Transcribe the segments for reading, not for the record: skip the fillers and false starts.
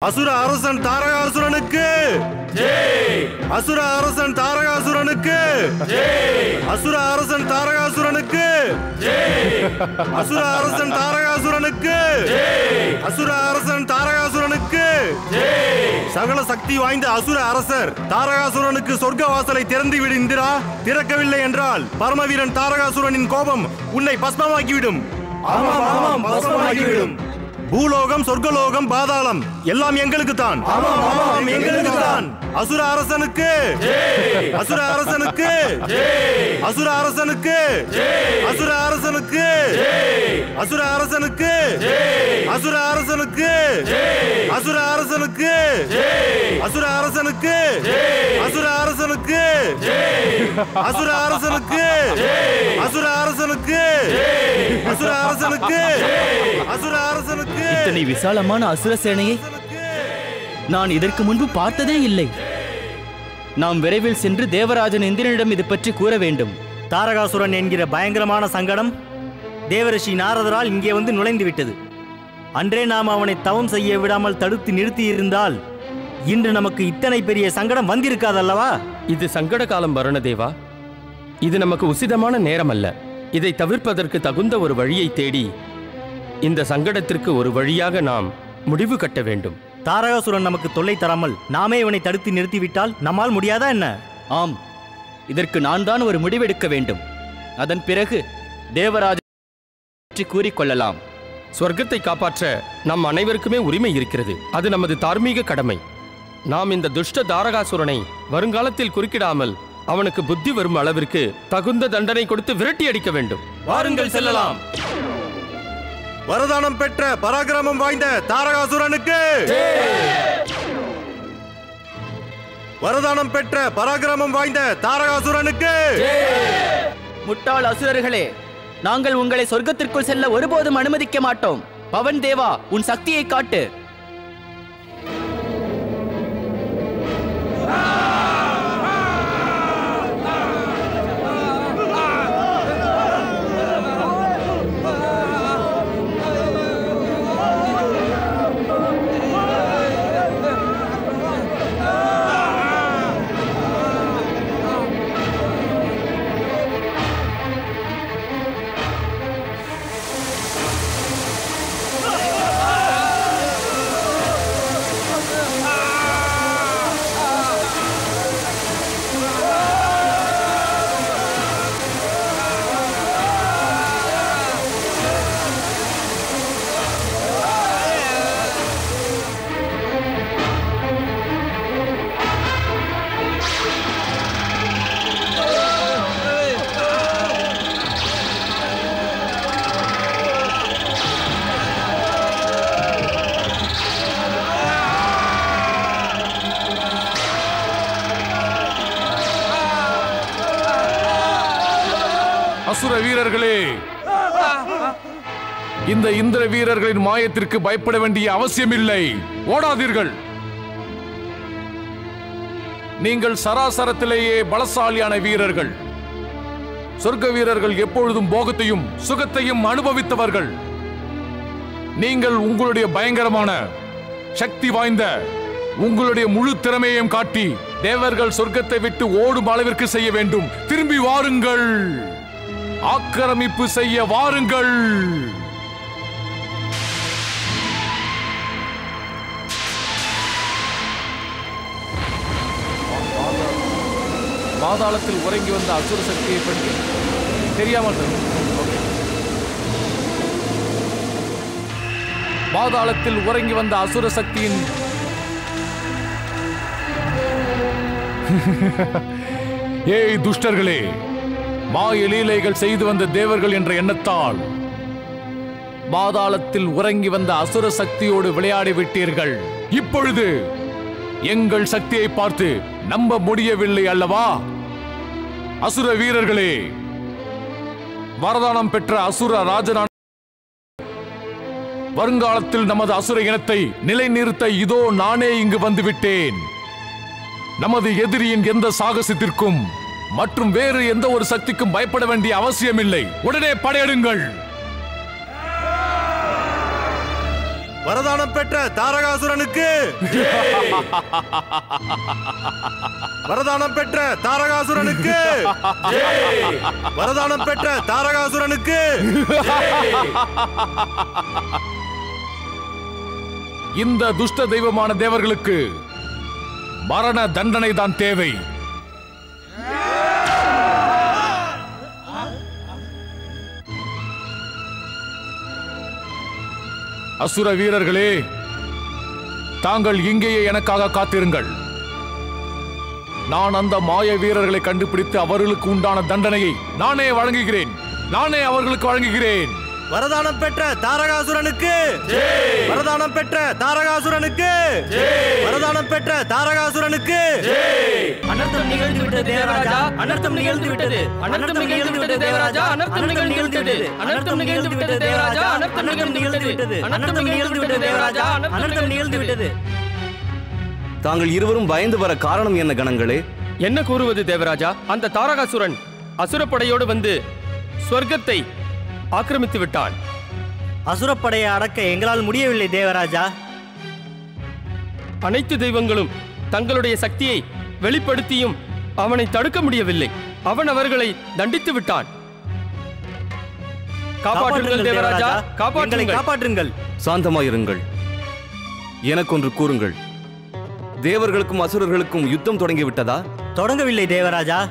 அசுர அரசன் தாரகாசுரனுக்கு ஜெய்! அசுர அரசன் தாரகாசுரனுக்கு ஜெய்! அசுர அரசன் தாரகாசுரனுக்கு ஜெய்! அசுர அரசன் தாரகாசுரனுக்கு ஜெய்! அசுர அரசன் தாரகாசுரனுக்கு ஜெய்! சகல சக்தி வாய்ந்த அசுர அரசர் தாரகாசுரனுக்கு சொர்க்க வாசலை திறந்து விடு இந்திரா. திறக்கவில்லை என்றால் பரமவீரன் தாரகாசுரனின் கோபம் உன்னை பஸ்மமாக்கிவிடும். ஆமாம் ஆமாம், பஸ்மமாக்கிவிடும். பூலோகம், சொர்க்கலோகம், பாதாளம் எல்லாம் எங்களுக்கு தான். எங்களுக்கு தான். அசுர அரசனுக்கு ஜெய்! அசுர அரசனுக்கு ஜெய்! அசுர அரசனுக்கு ஜெய்! அசுர அரசனுக்கு ஜெய்! அசுர அரசனுக்கு ஜெய்! அசுர அரசனுக்கு ஜெய்! அசுர அரசனுக்கு ஜெய்! அசுர அரசனுக்கு ஜெய்! அசுர அரசனுக்கு ஜெய்! அசுர அரசனுக்கு ஜெய்! அசுர அரசனுக்கு ஜெய்! அசுர அரசனுக்கு ஜெய்! அசுர அரசனுக்கு. இத்தனை விசாலமான அசுர சேனையை நான் இதற்கு முன்பு பார்த்ததே இல்லை. நாம் விரைவில் சென்று தேவராஜன் இந்திரனிடம் இது பற்றி கூற வேண்டும். தாரகாசுரன் என்கிற பயங்கரமான சங்கடம் தேவரிஷி நாரதரால் இங்கே வந்து நுழைந்து விட்டது. அன்றே நாம் அவனை தவம் செய்ய விடாமல் தடுத்து நிறுத்தி இருந்தால் இன்று நமக்கு இத்தனை பெரிய சங்கடம் வந்திருக்காதல்லவா? இது சங்கட காலம் வருணதேவா. இது நமக்கு உசிதமான நேரம் அல்ல. இதை தவிர்ப்பதற்கு தகுந்த ஒரு வழியை தேடி இந்த சங்கடத்திற்கு ஒரு வழியாக நாம் முடிவு கட்ட வேண்டும். தாரகாசுரன் நமக்கு தொல்லை தராமல் நாமே இவனை தடுத்து நிறுத்திவிட்டால் நம்மால் முடியாதா என்ன? ஆம், இதற்கு நான் தான் ஒரு முடிவெடுக்க வேண்டும். அதன் பிறகு தேவராஜன் பற்றி கூறிக்கொள்ளலாம். சொர்க்கத்தை காப்பாற்ற நம் அனைவருக்குமே உரிமை இருக்கிறது. அது நமது தார்மீக கடமை. நாம் இந்த துஷ்ட தாரகாசுரனை வருங்காலத்தில் குறுக்கிடாமல் அவனுக்கு புத்தி வரும் அளவிற்கு தகுந்த தண்டனை கொடுத்து விரட்டி அடிக்க வேண்டும். வாருங்கள் செல்லலாம். வரதானம் பெற்ற பராக்கிரமம் வாய்ந்த தாரகாசுரனுக்கு வரதானம் பெற்ற பராக்கிரமம் வாய்ந்த தாரகாசுரனுக்கு. முட்டாள் அசுரர்களே, நாங்கள் உங்களை சொர்க்கத்திற்குள் செல்ல ஒருபோதும் அனுமதிக்க மாட்டோம். பவன் தேவா, உன் சக்தியை காட்டு. அசுர வீரர்களே, இந்த இந்திர வீரர்களின் மாயத்திற்கு பயப்பட வேண்டிய அவசியமில்லை. ஓடாதீர்கள். நீங்கள் சராசரத்திலேயே பலசாலியான வீரர்கள். சொர்க்க வீரர்கள் எப்பொழுதும் போகத்தையும் சுகத்தையும் அனுபவித்தவர்கள். நீங்கள் உங்களுடைய பயங்கரமான சக்தி வாய்ந்த உங்களுடைய முழு திறமையையும் காட்டி தேவர்கள் சொர்க்கத்தை விட்டு ஓடும் அளவிற்கு செய்ய வேண்டும். திரும்பி வாருங்கள். ஆக்கிரமிப்பு செய்ய வாருங்கள். பாதாளத்தில் உறங்கி வந்த அசுர சக்தியை பற்றி தெரியாமல் பாதாளத்தில் உறங்கி வந்த அசுர சக்தியின் ஏய் துஷ்டர்களே, மாய லீலைகள் செய்து வந்த தேவர்கள் என்ற எண்ணத்தால் பாதாளத்தில் உறங்கி வந்த அசுர சக்தியோடு விளையாடி விட்டீர்கள். இப்பொழுது எங்கள் சக்தியை பார்த்து நம்ப முடியவில்லை அல்லவா? அசுர வீரர்களே, வரதானம் பெற்ற அசுர ராஜனான வருங்காலத்தில் நமது அசுர இனத்தை நிலைநிறுத்த இதோ நானே இங்கு வந்துவிட்டேன். நமது எதிரியின் எந்த சாகசத்திற்கும் மற்றும் வேறு எந்த ஒரு சக்திக்கும் பயப்பட வேண்டிய அவசியமில்லை. உடனே படையெடுங்கள். வரதானம் பெற்ற தாரகாசுரனுக்கு வரதானம் பெற்ற தாரகாசுரனுக்கு வரதானம் பெற்ற தாரகாசுரனுக்கு இந்த துஷ்ட தெய்வமான தேவர்களுக்கு மரண தண்டனை தான் தேவை. அசுர வீரர்களே, தாங்கள் இங்கேயே எனக்காக காத்திருங்கள். நான் அந்த மாய வீரர்களை கண்டுபிடித்து அவர்களுக்கு உண்டான தண்டனையை நானே வழங்குகிறேன். நானே அவர்களுக்கு வழங்குகிறேன். வரதானம் பெற்ற தாரகாசுரனுக்கு வரதானம் பெற்ற தாரகாசுரனுக்கு வரதானம் பெற்ற தாரகாசுரனுக்கு அனர்த்தம் நிகழ்ந்து விட்டது தேவராஜா, அனர்த்தம் நிகழ்ந்து விட்டது, அனர்த்தம் நிகழ்ந்து விட்டது தேவராஜா, அனர்த்தம் நிகழ்ந்து விட்டது, அனர்த்தம் நிகழ்ந்து விட்டது தேவராஜா, அனர்த்தம் நிகழ்ந்து விட்டது, அனர்த்தம் நிகழ்ந்து விட்டது தேவராஜா, அனர்த்தம் நிகழ்ந்து விட்டது. தாங்கள் இருவரும் பயந்து வர காரணம் என்ன கணங்களே? என்ன கூறுவது தேவராஜா? அந்த தாரகாசுரன் அசுரப்படையோடு வந்து சொர்க்கத்தை ஆக்கிரமித்து விட்டான். அசுரப்படையை அடக்க எங்களால் முடியவில்லை தேவராஜா. அனைத்து தெய்வங்களும் தங்களுடைய சக்தியை வெளிப்படுத்தியும் அவனை தடுக்க முடியவில்லை. அவன் அவர்களை தண்டித்து விட்டான். காப்பாற்றுங்கள் தேவராஜா, காப்பாற்றுங்கள். சாந்தமாயிருங்கள். எனக்கொன்று கூறுங்கள். தேவர்களுக்கும் அசுரர்களுக்கும் யுத்தம் தொடங்கிவிட்டதா? தொடங்கவில்லை தேவராஜா.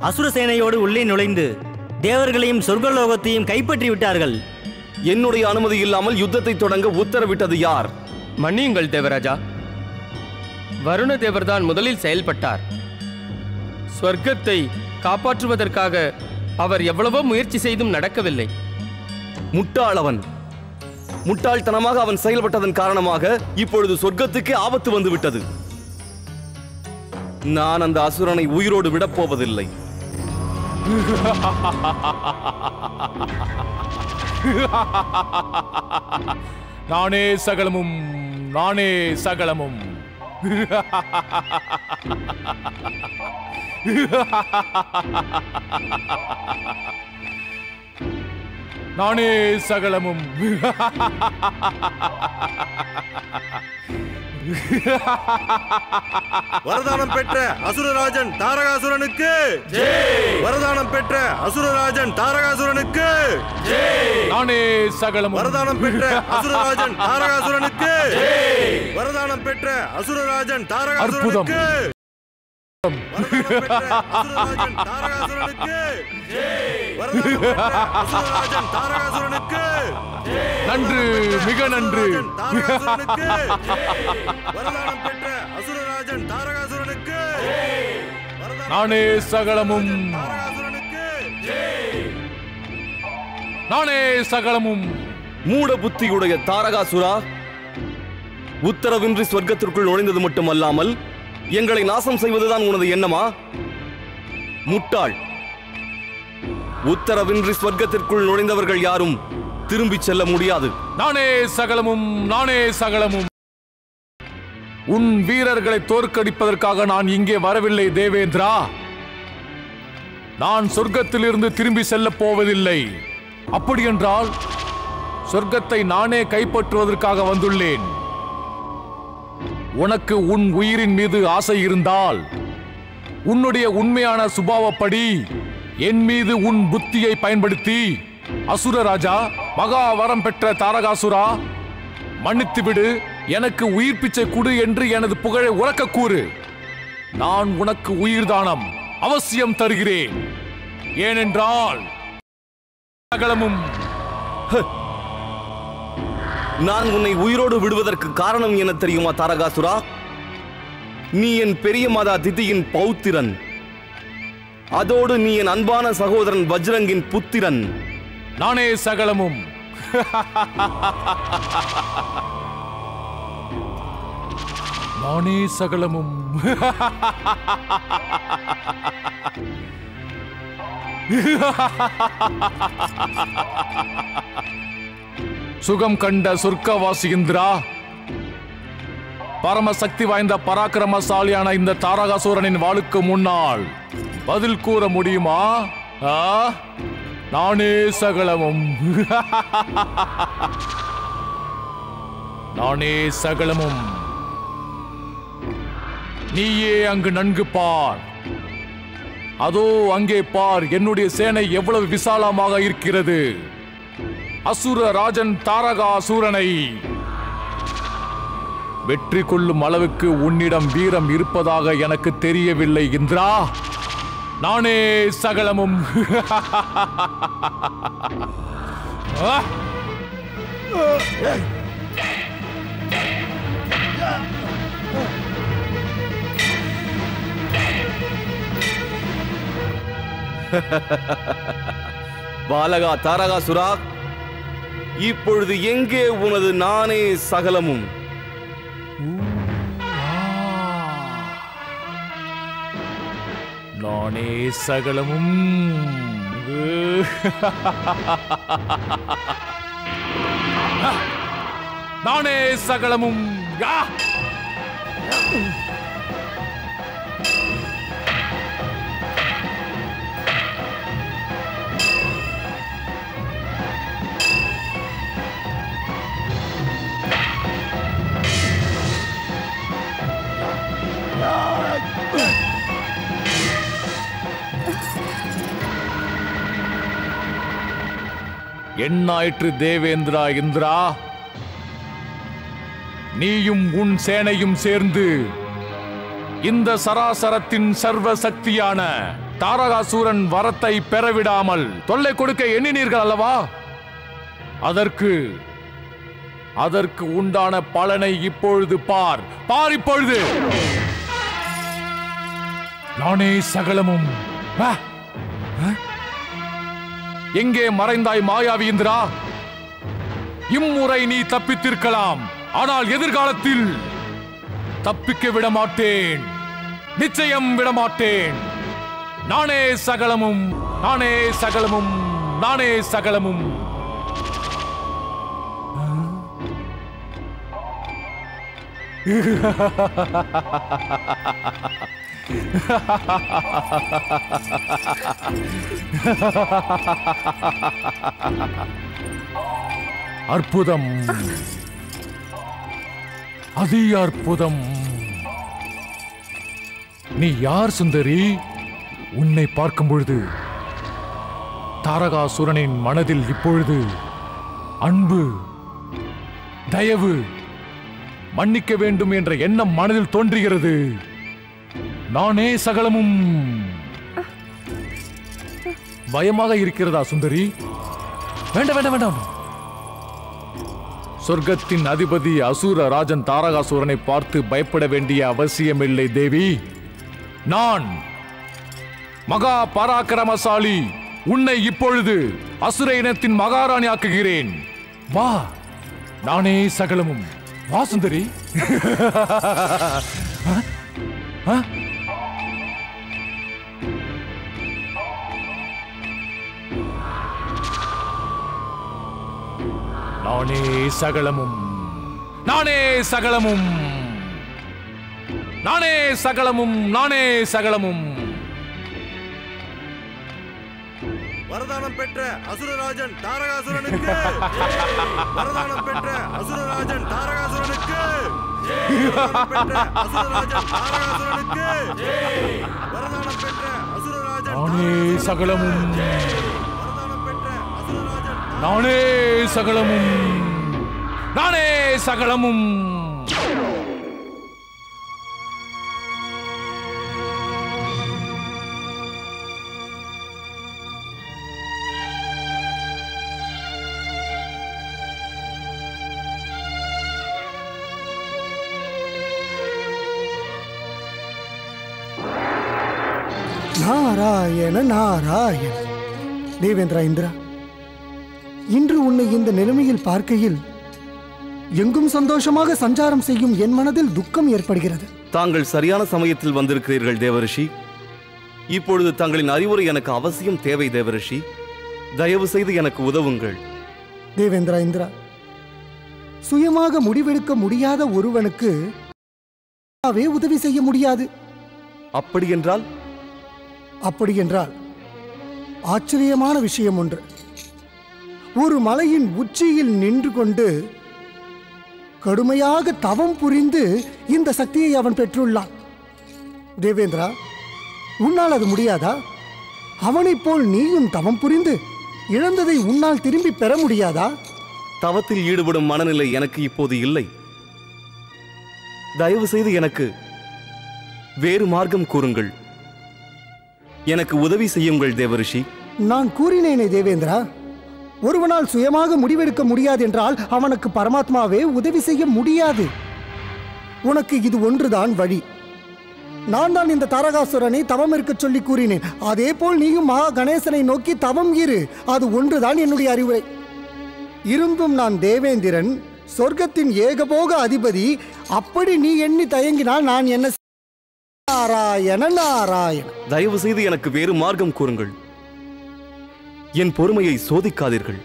அசுர சேனையோடு உள்ளே நுழைந்து தேவர்களையும் சொர்க்கலோகத்தையும் கைப்பற்றி விட்டார்கள். என்னுடைய அனுமதி இல்லாமல் யுத்தத்தை தொடங்க உத்தரவிட்டது யார்? மன்னியுங்கள் தேவராஜா, வருண தேவர்தான் முதலில் செயல்பட்டார். சொர்க்கத்தை காப்பாற்றுவதற்காக அவர் எவ்வளவோ முயற்சி செய்தும் நடக்கவில்லை. முட்டாளவன். முட்டாள்தனமாக அவன் செயல்பட்டதன் காரணமாக இப்பொழுது சொர்க்கத்துக்கு ஆபத்து வந்து விட்டது. நான் அந்த அசுரனை உயிரோடு விடப்போவதில்லை. நானே சகலமும், நானே சகலமும். நானே சகலமும். வரதானம் பெற்ற அசுரராஜன் தாரகாசுரனுக்கு வரதானம் பெற்ற அசுரராஜன் தாரகாசுரனுக்கு நானே சகலமும். வரதானம் பெற்ற அசுரராஜன் தாரகாசுரனுக்கு வரதானம் பெற்ற அசுரராஜன் தாரகாசுரனுக்கு அசுரராஜன் தாரகாசுரனுக்கு அசுரராஜன் தாரகாசுரனுக்கு நன்று, மிக நன்று. வரதானம் பெற்ற அசுரராஜன் தாரகாசுரனுக்கு நானே சகலமும், நானே சகலமும். மூட புத்தியுடைய தாரகாசுரா, உத்தரவின்றி சொர்க்கத்திற்குள் நுழைந்தது மட்டுமல்லாமல் எங்களை நாசம் செய்வதுதான் உனது எண்ணமா? முட்டாள். உத்தரவின்றி சொர்க்கத்திற்குள் நுழைந்தவர்கள் யாரும் திரும்பி செல்ல முடியாது. நானே சகலமும், நானே சகலமும். உன் வீரர்களை தோற்கடிப்பதற்காக நான் இங்கே வரவில்லை தேவேந்திரா. நான் சொர்க்கத்திலிருந்து திரும்பி செல்லப் போவதில்லை. அப்படியென்றால் சொர்க்கத்தை நானே கைப்பற்றுவதற்காக வந்துள்ளேன். உனக்கு உன் உயிரின் மீது ஆசை இருந்தால் உன்னுடைய உண்மையான சுபாவப்படி என் மீது உன் புத்தியை பயன்படுத்தி, அசுரராஜா, மகா வரம் பெற்ற தாரகாசுரா, மன்னித்துவிடு, எனக்கு உயிர் பிச்சை கொடு என்று எனது புகழை உரக்க கூறு. நான் உனக்கு உயிர் தானம் அவசியம் தருகிறேன். ஏனென்றால் சகலமும். நான் உன்னை உயிரோடு விடுவதற்கு காரணம் என்ன தெரியுமா தாரகாசுரா? நீ என் பெரிய மாதா திதியின் பௌத்திரன். அதோடு நீ என் அன்பான சகோதரன் வஜ்ரங்கின் புத்திரன். நானே சகலமும். நானே சகலமும். சுகம் கண்ட சொர்க்கவாசி இந்திரா, பரமசக்தி வாய்ந்த பராக்கிரமசாலியான இந்த தாரகாசுரனின் வாளுக்கு முன்னால் பதில் கூற முடியுமா? நானே சகலமும். நானே சகலமும். நீயே அங்கு நன்கு பார். அதோ அங்கே பார், என்னுடைய சேனை எவ்வளவு விசாலமாக இருக்கிறது. அசுர ராஜன் தாரகாசூரனை வெற்றி கொள்ளும் அளவுக்கு உன்னிடம் வீரம் இருப்பதாக எனக்கு தெரியவில்லை இந்திரா. நானே சகலமும். பாலகா தாரகாசுரா, இப்பொழுது எங்கே உனது நானே சகலமும்? நானே சகலமும். நானே சகலமும். என்னாயிற்று தேவேந்திரா இந்திரா? நீயும் உன் சேனையும் சேர்ந்து இந்த சராசரத்தின் சர்வ சக்தியான தாரகாசூரன் வரத்தை பெறவிடாமல் தொல்லை கொடுக்க எண்ணினீர்கள் அல்லவா? அதற்கு உண்டான பலனை இப்பொழுது பார். இப்பொழுது நானே சகலமும். எங்கே மறைந்தாய் மாயாவி இந்திரா? இம்முறை நீ தப்பித்திருக்கலாம், ஆனால் எதிர்காலத்தில் தப்பிக்க விடமாட்டேன். நிச்சயம் விடமாட்டேன். நானே சகலமும். நானே சகலமும். நானே சகலமும். அற்புதம், அதி அற்புதம். நீ யார் சுந்தரி? உன்னை பார்க்கும் பொழுது தாரகாசுரனின் மனதில் இப்பொழுது அன்பு, தயவு, மன்னிக்க வேண்டும் என்ற எண்ணம் மனதில் தோன்றுகிறது. நானே சகலமும். பயமாக இருக்கிறதா சுந்தரி? வேண்டாம் வேண்டாம் வேண்டாம். சொர்க்கத்தின் அதிபதி அசுர ராஜன் தாரகாசூரனை பார்த்து பயப்பட வேண்டிய அவசியமில்லை தேவி. நான் மகா பராக்கிரமசாலி. உன்னை இப்பொழுது அசுர இனத்தின் மகாராணி ஆக்குகிறேன். வா, நானே சகலமும். வா சுந்தரி. நானே சகலமும். நானே சகலமும். நானே சகலமும். நானே சகலமும். வரதானம் பெற்ற அசுரராஜன் தாரகாசுரனுக்கு. வரதானம் பெற்ற அசுரராஜன் தாரகாசுரனுக்கு. அசுரராஜன் தாரகாசுரனுக்கு. வரதானம் பெற்ற அசுரராஜன். நானே சகலமும். வரதானம் பெற்ற அசுரராஜன். நானே சகலமும். நானே சகலமும். நாராயண நாராயண. தேவேந்திரா இந்திரா, இன்று உன்னை இந்த நிலைமையில் பார்க்கையில் எங்கும் சந்தோஷமாக சஞ்சாரம் செய்யும் என் மனதில் துக்கம் ஏற்படுகிறது. தாங்கள் சரியான சமயத்தில் வந்திருக்கிறீர்கள் தேவரிஷி. இப்பொழுது தங்களின் அறிவுரை எனக்கு அவசியம் தேவை தேவரிஷி. தயவு செய்து எனக்கு உதவுங்கள். தேவேந்திரா இந்திரா, சுயமாக முடிவெடுக்க முடியாத ஒருவனுக்கு உதவி செய்ய முடியாது. அப்படியென்றால் ஆச்சரியமான விஷயம் ஒன்று. ஒரு மலையின் உச்சியில் நின்று கொண்டு கடுமையாக தவம் புரிந்து இந்த சக்தியை அவன் பெற்றுள்ளான். தேவேந்திரா, உன்னால் அது முடியாதா? அவனைப் போல் நீயும் தவம் புரிந்து இழந்ததை உன்னால் திரும்பி பெற முடியாதா? தவத்தில் ஈடுபடும் மனநிலை எனக்கு இப்போது இல்லை. தயவு செய்து எனக்கு வேறு மார்க்கம் கூறுங்கள். எனக்கு உதவி செய்யுங்கள் தேவரிஷி. நான் கூறினேனே தேவேந்திரா, ஒருவனால் சுயமாக முடிவெடுக்க முடியாது என்றால் அவனுக்கு பரமாத்மாவே உதவி செய்ய முடியாது. உனக்கு இது ஒன்றுதான் வழி. நான் தான் இந்த தாரகாசுரனை தவம் இருக்க சொல்லி கூறினேன். அதே போல் நீயும் மகா கணேசனை நோக்கி தவம் இரு. அது ஒன்றுதான் என்னுடைய அறிவுரை. இருந்தும் நான் தேவேந்திரன், சொர்க்கத்தின் ஏகபோக அதிபதி. அப்படி நீ எண்ணி தயங்கினால் நான் என்ன? நாராயண நாராயண. தயவு செய்து எனக்கு வேறு மார்க்கம் கூறுங்கள். என் பொறுமையை சோதிக்காதீர்கள்.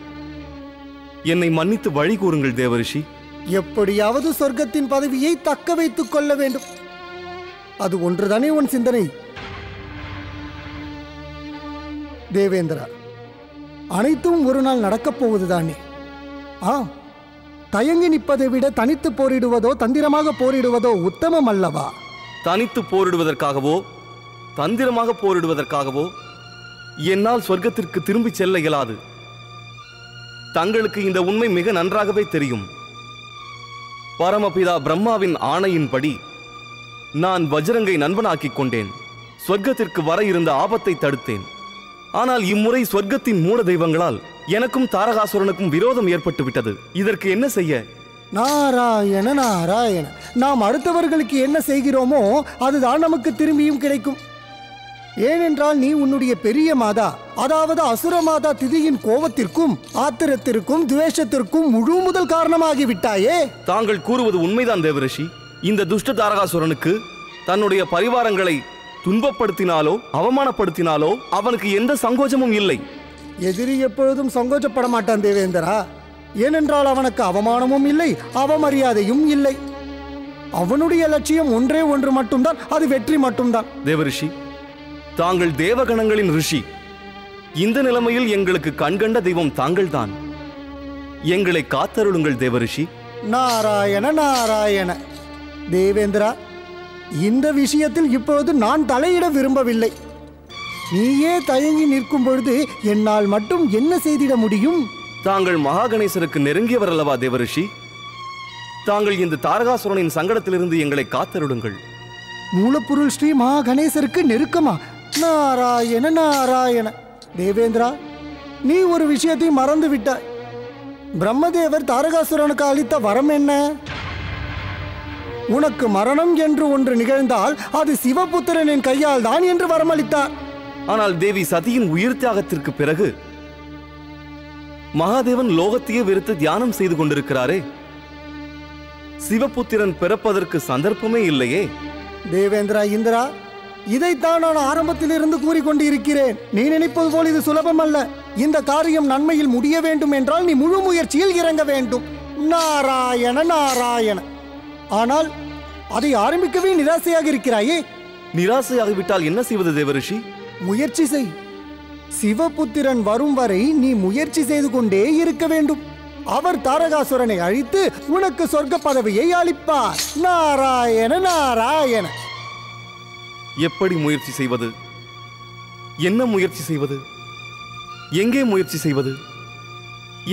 என்னை மன்னித்து வழி கூறுங்கள் தேவரிஷி. எப்படியாவது சொர்க்கத்தின் பதவியை தக்க வைத்துக் கொள்ள வேண்டும். அது ஒன்றுதானே உன் சிந்தனை? தேவேந்திரா, அனைத்தும் ஒரு நாள் நடக்கப் போவதுதானே. தயங்கி நிற்பதை விட தனித்து போரிடுவதோ தந்திரமாக போரிடுவதோ உத்தமம் அல்லவா? தனித்து போரிடுவதற்காகவோ தந்திரமாக போரிடுவதற்காகவோ என்னால் சொர்க்கத்திற்கு திரும்பி செல்ல இயலாது. தங்களுக்கு இந்த உண்மை மிக நன்றாகவே தெரியும். பரமபிதா பிரம்மாவின் ஆணையின்படி நான் வஜ்ரங்கை நண்பனாக்கிக் கொண்டேன். சொர்க்கத்திற்கு வர இருந்த ஆபத்தை தடுத்தேன். ஆனால் இம்முறை சொர்க்கத்தின் மூல தெய்வங்களால் எனக்கும் தாரகாசுரனுக்கும் விரோதம் ஏற்பட்டு விட்டது. இதற்கு என்ன செய்ய? நாராயண நாராயண. நாம் அடுத்தவர்களுக்கு என்ன செய்கிறோமோ அதுதான் நமக்கு திரும்பியும் கிடைக்கும். ஏனென்றால் நீ உன்னுடைய பெரிய மாதா, அதாவது அசுர மாதா திதியின் கோபத்திற்கும் ஆத்திரத்திற்கும் துவேஷத்திற்கும் முழு முதல் காரணமாகிவிட்டாயே. தாங்கள் கூறுவது உண்மைதான் தேவரிஷி. இந்த துஷ்ட தாரகாசுரனுக்கு தன்னுடைய பரிவாரங்களை துன்பப்படுத்தினாலோ அவமானப்படுத்தினாலோ அவனுக்கு எந்த சங்கோஜமும் இல்லை. எதிரி எப்பொழுதும் சங்கோஜப்பட மாட்டான் தேவேந்திரா. ஏனென்றால் அவனுக்கு அவமானமும் இல்லை, அவமரியாதையும் இல்லை. அவனுடைய லட்சியம் ஒன்றே ஒன்று மட்டும்தான், அது வெற்றி மட்டும்தான். தேவரிஷி, தாங்கள் தேவகணங்களின் ரிஷி. இந்த நிலைமையில் எங்களுக்கு கண்கண்ட தெய்வம் தாங்கள்தான். எங்களை காத்தருளுங்கள் தேவரிஷி. நாராயண நாராயண. தேவேந்திரா, இந்த விஷயத்தில் இப்பொழுது நான் தலையிட விரும்பவில்லை. நீயே தயங்கி நிற்கும் பொழுது என்னால் மட்டும் என்ன செய்திட முடியும்? தாங்கள் மகா கணேசருக்கு நெருங்கியவர் அல்லவா தேவரிஷி? தாங்கள் இந்த தாரகாசுரனின் சங்கடத்திலிருந்து எங்களை காத்தருளுங்கள். மூலப்பொருள் ஸ்ரீ மகா கணேசருக்கு நெருக்கமா? நாராயண நாராயண. தேவேந்திரா, நீ ஒரு விஷயத்தை மறந்து விட்டாய். பிரம்மதேவர் தாரகாசுரனுக்கு அளித்த வரம் என்ன? உனக்கு மரணம் என்று ஒன்று நிகழ்ந்தால் அது சிவபுத்திரனின் கையால் தான் என்று வரமளித்தார். ஆனால் தேவி சதியின் உயிர் தியாகத்திற்கு பிறகு மகாதேவன் லோகத்தையே வெறுத்து தியானம் செய்து கொண்டிருக்கிறாரே. சிவபுத்திரன் பிறப்பதற்கு சந்தர்ப்பமே இல்லையே. தேவேந்திரா, இந்திரா, இதைத்தான் நான் ஆரம்பத்திலிருந்து கூறிக்கொண்டு இருக்கிறேன். நீ நினைப்பது போல் இது சுலபம் அல்ல. இந்த காரியம் நன்மையில் முடிய வேண்டும் என்றால் நீ முழு முயற்சியில் இறங்க வேண்டும். நாராயண நாராயண. ஆனால் அதை ஆரம்பிக்கவே நிராசையாக இருக்கிறாயே. நிராசையாகிவிட்டால் என்ன செய்வது தேவரிஷி? முயற்சி செய். சிவபுத்திரன் வரும் வரை நீ முயற்சி செய்து கொண்டே இருக்க வேண்டும். அவர் தாரகாசுரனை அழித்து உனக்கு சொர்க்க பதவியை அளிப்பார். நாராயண நாராயண. எப்படி முயற்சி செய்வது? என்ன முயற்சி செய்வது? எங்கே முயற்சி செய்வது?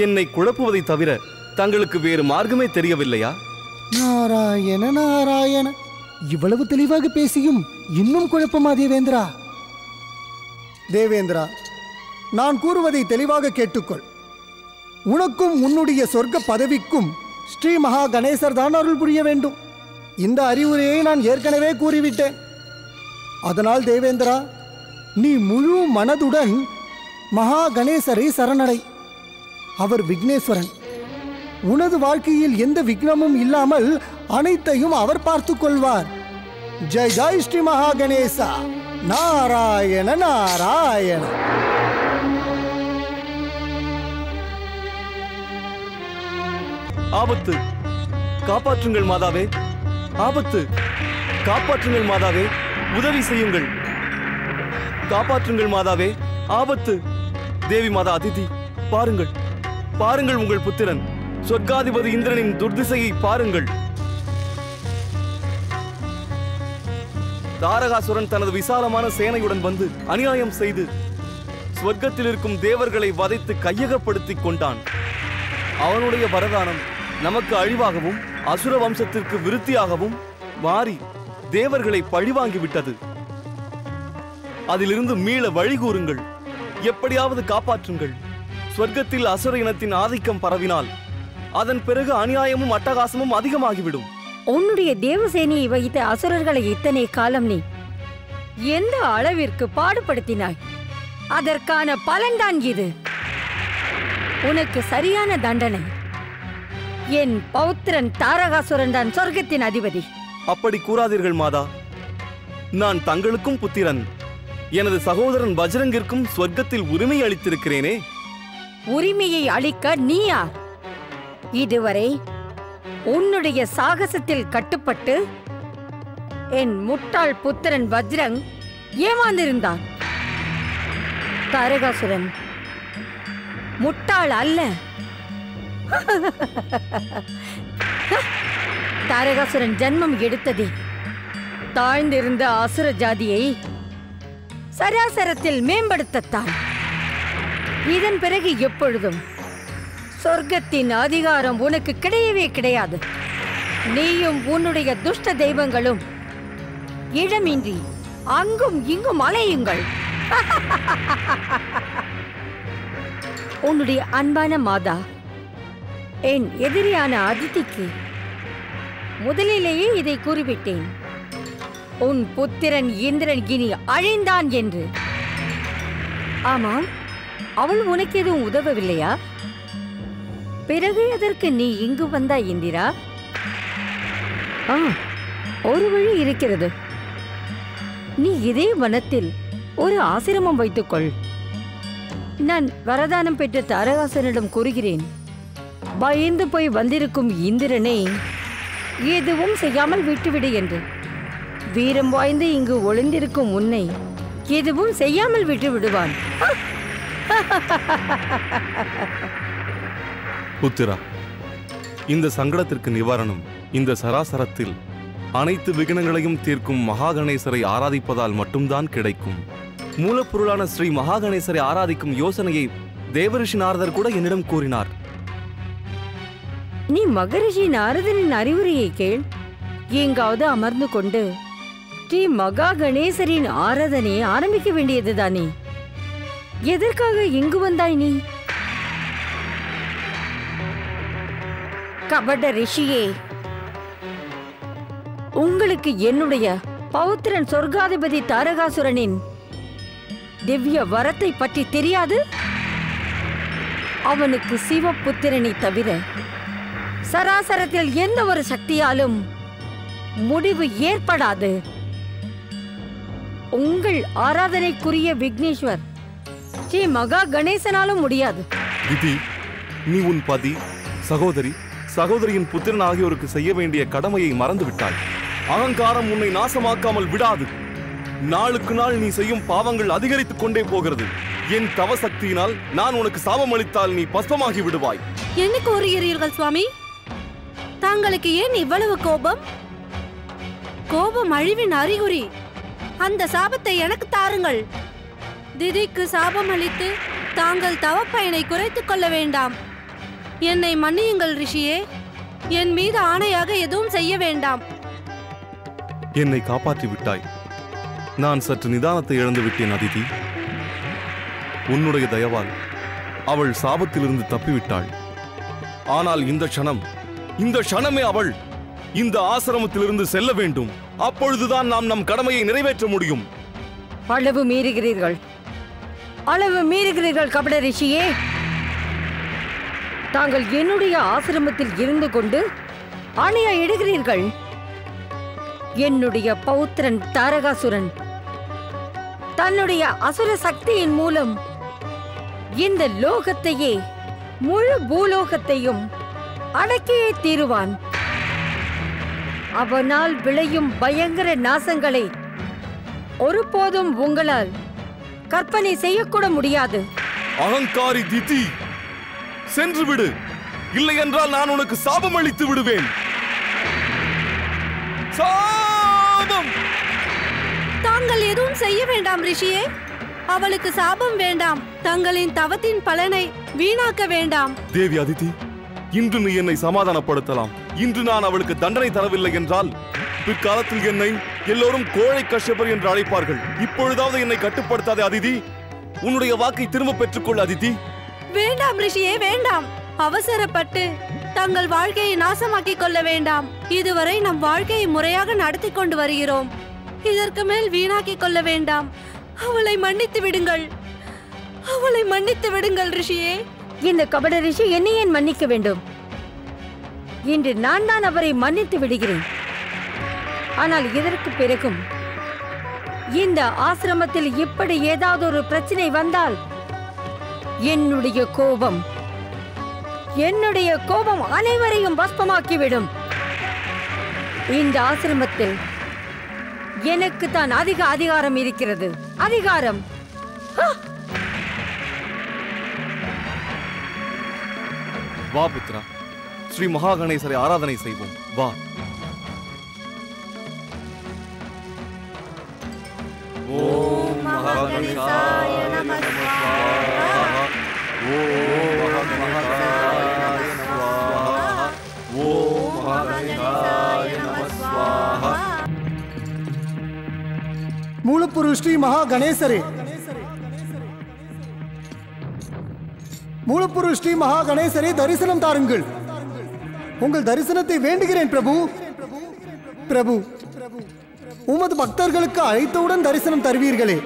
என்னை குழப்புவதை தவிர தங்களுக்கு வேறு மார்க்கமே தெரியவில்லையா? நாராயண நாராயண. இவ்வளவு தெளிவாக பேசியும் இன்னும் குழப்பமா தேவேந்திரா? தேவேந்திரா, நான் கூறுவதை தெளிவாக கேட்டுக்கொள். உனக்கும் உன்னுடைய சொர்க்க பதவிக்கும் ஸ்ரீ மகா கணேசர் தான் அருள் புரிய வேண்டும். இந்த அறிவுரையை நான் ஏற்கனவே கூறிவிட்டேன். அதனால் தேவேந்திரா, நீ முழு மனதுடன் மகா கணேசரை சரணடை. அவர் விக்னேஸ்வரன். உனது வாழ்க்கையில் எந்த விக்னமும் இல்லாமல் அனைத்தையும் அவர் பார்த்துக் கொள்வார். ஜெய் ஜெய் ஸ்ரீ மகா கணேசா. நாராயண நாராயண. ஆபத்து! காப்பாற்றுங்கள் மாதாவே! ஆபத்து! காப்பாற்றுங்கள் மாதாவே! உதவி செய்யுங்கள்! காப்பாற்றுங்கள் மாதாவே! ஆபத்து! தேவி மாதா அதிதி, பாருங்கள், பாருங்கள், உங்கள் புத்திரன் சொர்க்காதிபதி இந்திரனின் துர்திசையை பாருங்கள். தாரகாசுரன் தனது விசாலமான சேனையுடன் வந்து அநியாயம் செய்து சொர்க்கத்தில் இருக்கும் தேவர்களை வதைத்து கையகப்படுத்திக் கொண்டான். அவனுடைய வரதானம் நமக்கு அழிவாகவும் அசுர வம்சத்திற்கு விருத்தியாகவும் மாறி தேவர்களை பழிவாங்கிவிட்டது. அதிலிருந்து மீள வழிகூறுங்கள், எப்படியாவது காப்பாற்றுங்கள். சொர்க்கத்தில் அசுர இனத்தின் ஆதிக்கம் பரவினால் அதன் பிறகு அநியாயமும் அட்டகாசமும் அதிகமாகிவிடும். உன்னுடைய தேவசேனையை வைத்த அசுரர்களை இத்தனை காலம் நீ எந்த அளவிற்கு பாடுபடுத்தினாய்? அதற்கான பலன்தான் இது. உனக்கு சரியான தண்டனை. என் பௌத்திரன் தாரகாசுரன் தான் சொர்க்கத்தின் அதிபதி. அப்படி கூறாதீர்கள் மாதா. நான் தங்களுக்கும் புத்திரன், எனது சகோதரன் பஜ்ரங்கிற்கும் சொர்க்கத்தில் உரிமை அளித்திருக்கிறேனே. உரிமையை அளிக்க நீ யார்? இதுவரை உன்னுடைய சாகசத்தில் கட்டுப்பட்டு என் முட்டாள் புத்திரன் பஜ்ரங் ஏமாந்திருந்தான். தாரகாசுரன் முட்டாள் அல்ல. தாரகாசுரன் ஜன்மம் எடுத்ததே தாழ்ந்திருந்த அசுர ஜாதியை சராசரத்தில் மேம்படுத்தத்தான். இதன் பிறகு எப்பொழுதும் சொர்க்கத்தின் அதிகாரம் உனக்கு கிடையவே கிடையாது. நீயும் உன்னுடைய துஷ்ட தெய்வங்களும் இடமின்றி அங்கும் இங்கும் அலையுங்கள். உன்னுடைய அன்பான மாதா என் எதிரியான அதிதிக்கு முதலிலேயே இதை கூறிவிட்டேன். உன் புத்திரன் இந்திரன் இனி அழிந்தான் என்று. ஆமாம், அவள் உனக்கு எதுவும் உதவவில்லையா? பிறகு எதற்கு நீ இங்கு வந்தாய் இந்திரா? ஒரு வழி இருக்கிறது. நீ இதே வனத்தில் ஒரு ஆசிரமம் வைத்துக்கொள். நான் வரதானம் பெற்ற தாரகாசுரனிடம் கூறுகிறேன், பயந்து போய் வந்திருக்கும் இந்திரனை எதுவும் செய்யாமல் விட்டுவிடு என்று. வீரம் வாய்ந்து இங்கு ஒளிந்திருக்கும் உன்னை எதுவும் செய்யாமல் விட்டு விடுவான். புத்திரா, இந்த சங்கடத்திற்கு நிவாரணம் இந்த சராசரத்தில் அனைத்து விக்னங்களையும் தீர்க்கும் மகாகணேசரை ஆராதிப்பதால் மட்டும்தான் கிடைக்கும். மூலப்பொருளான ஸ்ரீ மகாகணேசரை ஆராதிக்கும் யோசனையை தேவரிஷி நாரதர் கூட என்னிடம் கூறினார். நீ மகரிஷி நாரதனின் அறிவுரையை கேள். எங்காவது அமர்ந்து கொண்டு ஸ்ரீ மகா கணேசரின் ஆராதனையை ஆரம்பிக்க வேண்டியதுதானே. எதற்காக இங்கு வந்தாய் நீ? கபட ரிஷியே, உங்களுக்கு என்னுடைய பௌத்திரன் சொர்க்காதிபதி தாரகாசுரனின் திவ்ய வரத்தை பற்றி தெரியாது? அவனுக்கு சிவபுத்திரனை தவிர சராசரத்தில் எந்த ஒரு சக்தியாலும் முடிவு ஏற்படாது. உங்கள் ஆராதனைக்குரிய விக்னேஸ்வர் ஸ்ரீ மகா கணேசனாலும் முடியாது. விதி, நீ உன் பதி, சகோதரி, சகோதரியின் புத்திரன் ஆகியோருக்கு செய்ய வேண்டிய கடமையை மறந்து விட்டாய். அகங்காரம் உன்னை நாசமாக்காமல் விடாது. நாளுக்கு நாள் நீ செய்யும் பாவங்கள் அதிகரித்துக் கொண்டே போகிறது. என் தவ சக்தியினால் நான் உனக்கு சாபம் அளித்தால் நீ பஸ்பமாகி விடுவாய். என்ன கூறுகிறீர்கள் சுவாமி? தாங்களுக்கு ஏன் இவ்வளவு கோபம்? கோபம் அழிவின் அறிகுறி. அந்த சாபத்தை எனக்கு தாருங்கள். திதிக்கு சாபம் அளித்து தாங்கள் தவப்பயனை குறைத்துக் கொள்ள வேண்டாம். என்னை மன்னியுங்கள் ரிஷியே. என் மீது ஆணையாக எதுவும் செய்ய வேண்டாம். என்னை காப்பாற்றி விட்டாய். நான் சற்று நிதானத்தை இழந்து விட்டேன் அதிதி. உன்னுடைய தயவால் அவள் சாபத்திலிருந்து தப்பிவிட்டாள். ஆனால் இந்த க்ஷணமே அவள் இந்த ஆசிரமத்திலிருந்து செல்ல வேண்டும். அப்பொழுதுதான் நாம் நம் கடமையை நிறைவேற்ற முடியும். அளவு மீறுகிறீர்கள், அளவு மீறுகிறீர்கள் கபட ரிஷியே. தாங்கள் என்னுடைய ஆசிரமத்தில் இருந்து கொண்டு ஆணையா இடுகிறீர்கள். என்னுடைய பௌத்திரன் தாரகாசுரன் தன்னுடைய அசுர சக்தியின் மூலம் இந்த லோகத்தையே, முழு பூலோகத்தையும் அடக்கியே தீருவான். அவனால் விளையும் பயங்கர நாசங்களை ஒருபோதும் உங்களால் கற்பனை செய்யக்கூட முடியாது. அகங்காரி திதி, சென்று விடு. இல்லை என்றால் நான் உனக்கு சாபம் அளித்து விடுவேன். சாபம்! தாங்கள் எதுவும் செய்ய வேண்டாம் ரிஷியே. அவளுக்கு சாபம் வேண்டாம். தங்களின் தவத்தின் பலனை வீணாக்க வேண்டாம். தேவி அதிதி, இன்று நீ என்னை சமாதானப்படுத்தலாம். இன்று நான் அவளுக்கு தண்டனை தரவில்லை என்றால் பிற்காலத்தில் என்னை எல்லோரும் கோழை கஷ்யபர் என்று அழைப்பார்கள். இப்பொழுதாவது என்னை கட்டுப்படுத்தாதே அதிதி. உன்னுடைய வாக்கை திரும்ப பெற்றுக்கொள் அதிதி. வேண்டாம் ரிஷியே, வேண்டாம். அவசரப்பட்டு தங்கள் வாழ்க்கையை நாசமாக்கிக் கொள்ள வேண்டாம். இதுவரை நம் வாழ்க்கையை முறையாக நடத்தி கொண்டு வருகிறோம். இதற்கு மேல் வீணாக்கிக் கொள்ள வேண்டாம். அவளை மன்னித்து விடுங்கள். அவளை மன்னித்து விடுங்கள் ரிஷியே. இந்த கபட ரிஷி என்னை ஏன் மன்னிக்க வேண்டும்? இன்று நான் தான் அவரை மன்னித்து விடுகிறேன். ஆனால் இதற்கு பிறகும் இந்த ஆசிரமத்தில் இப்படி ஏதாவது ஒரு பிரச்சனை வந்தால் என்னுடைய கோபம் அனைவரையும் பஸ்பமாக்கிவிடும். இந்த ஆசிரமத்தில் எனக்கு தான் அதிக அதிகாரம் இருக்கிறது. அதிகாரம்! வா புத்ரா, ஸ்ரீ மகா கணேசரை ஆராதனை செய்வோம். வா. ஓம் மகா கணேசாய நமः ஸ்வாஹா. ஓம் மகா கணேசாய நமः ஸ்வாஹா. ஓம் மகா கணேசாய நமः ஸ்வாஹா. மூலப்பொருள் ஸ்ரீ மகா கணேசரே, மூலப்பொருள் ஸ்ரீ மகா கணேசரே, தரிசனம் தாருங்கள். உங்கள் தரிசனத்தை வேண்டுகிறேன் பிரபு. பிரபு, உமது பக்தர்களுக்கு அழைத்தவுடன் தரிசனம் தருவீர்களே.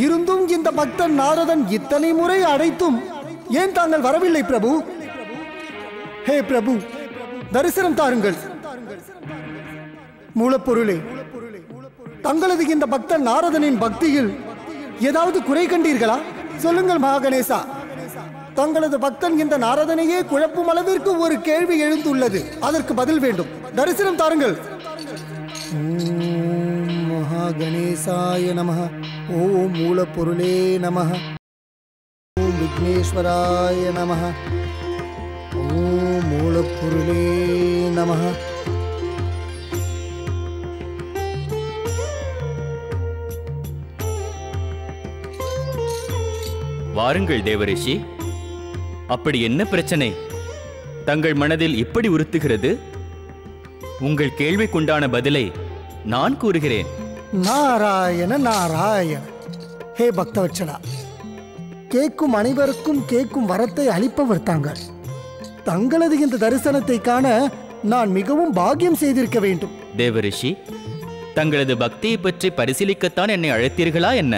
இருந்தும் இந்த பக்தன் நாரதன் இத்தனை முறை அழைத்தும் ஏன் தாங்கள் வரவில்லை பிரபு? ஹே பிரபு, தரிசனம் தாருங்கள். மூலப்பொருளே, தங்களது இந்த பக்தன் நாரதனின் பக்தியில் ஏதாவது குறை கண்டீர்களா? சொல்லுங்கள் மகா கணேசா. தங்களது பக்தன் இந்த நாரதனையே குழப்பும் அளவிற்கு ஒரு கேள்வி எழுந்துள்ளது. அதற்கு பதில் வேண்டும். தரிசனம் தாருங்கள். ஓம் மகா கணேசாய நமः. ஓம் மூலப்பொருளே நமः. ஓம் விக்னேஸ்வராய நமः. ஓம் மூலப்பொருளே நமः. வாருங்கள் தேவரிஷி. அப்படி என்ன பிரச்சனை தங்கள் மனதில் இப்படி உறுத்துகிறது? உங்கள் கேள்விக்குண்டான பதிலை நான் கூறுகிறேன். நாராயண நாராயண. ஹே பக்தவத்சலா, கேட்கும் அனைவருக்கும் கேட்கும் வரத்தை அளிப்பவர் தாங்கள். தங்களது இந்த தரிசனத்தை காண நான் மிகவும் பாக்கியம் செய்திருக்க வேண்டும். தேவரிஷி, தங்களது பக்தியை பற்றி பரிசீலிக்கத்தான் என்னை அழைத்தீர்களா என்ன?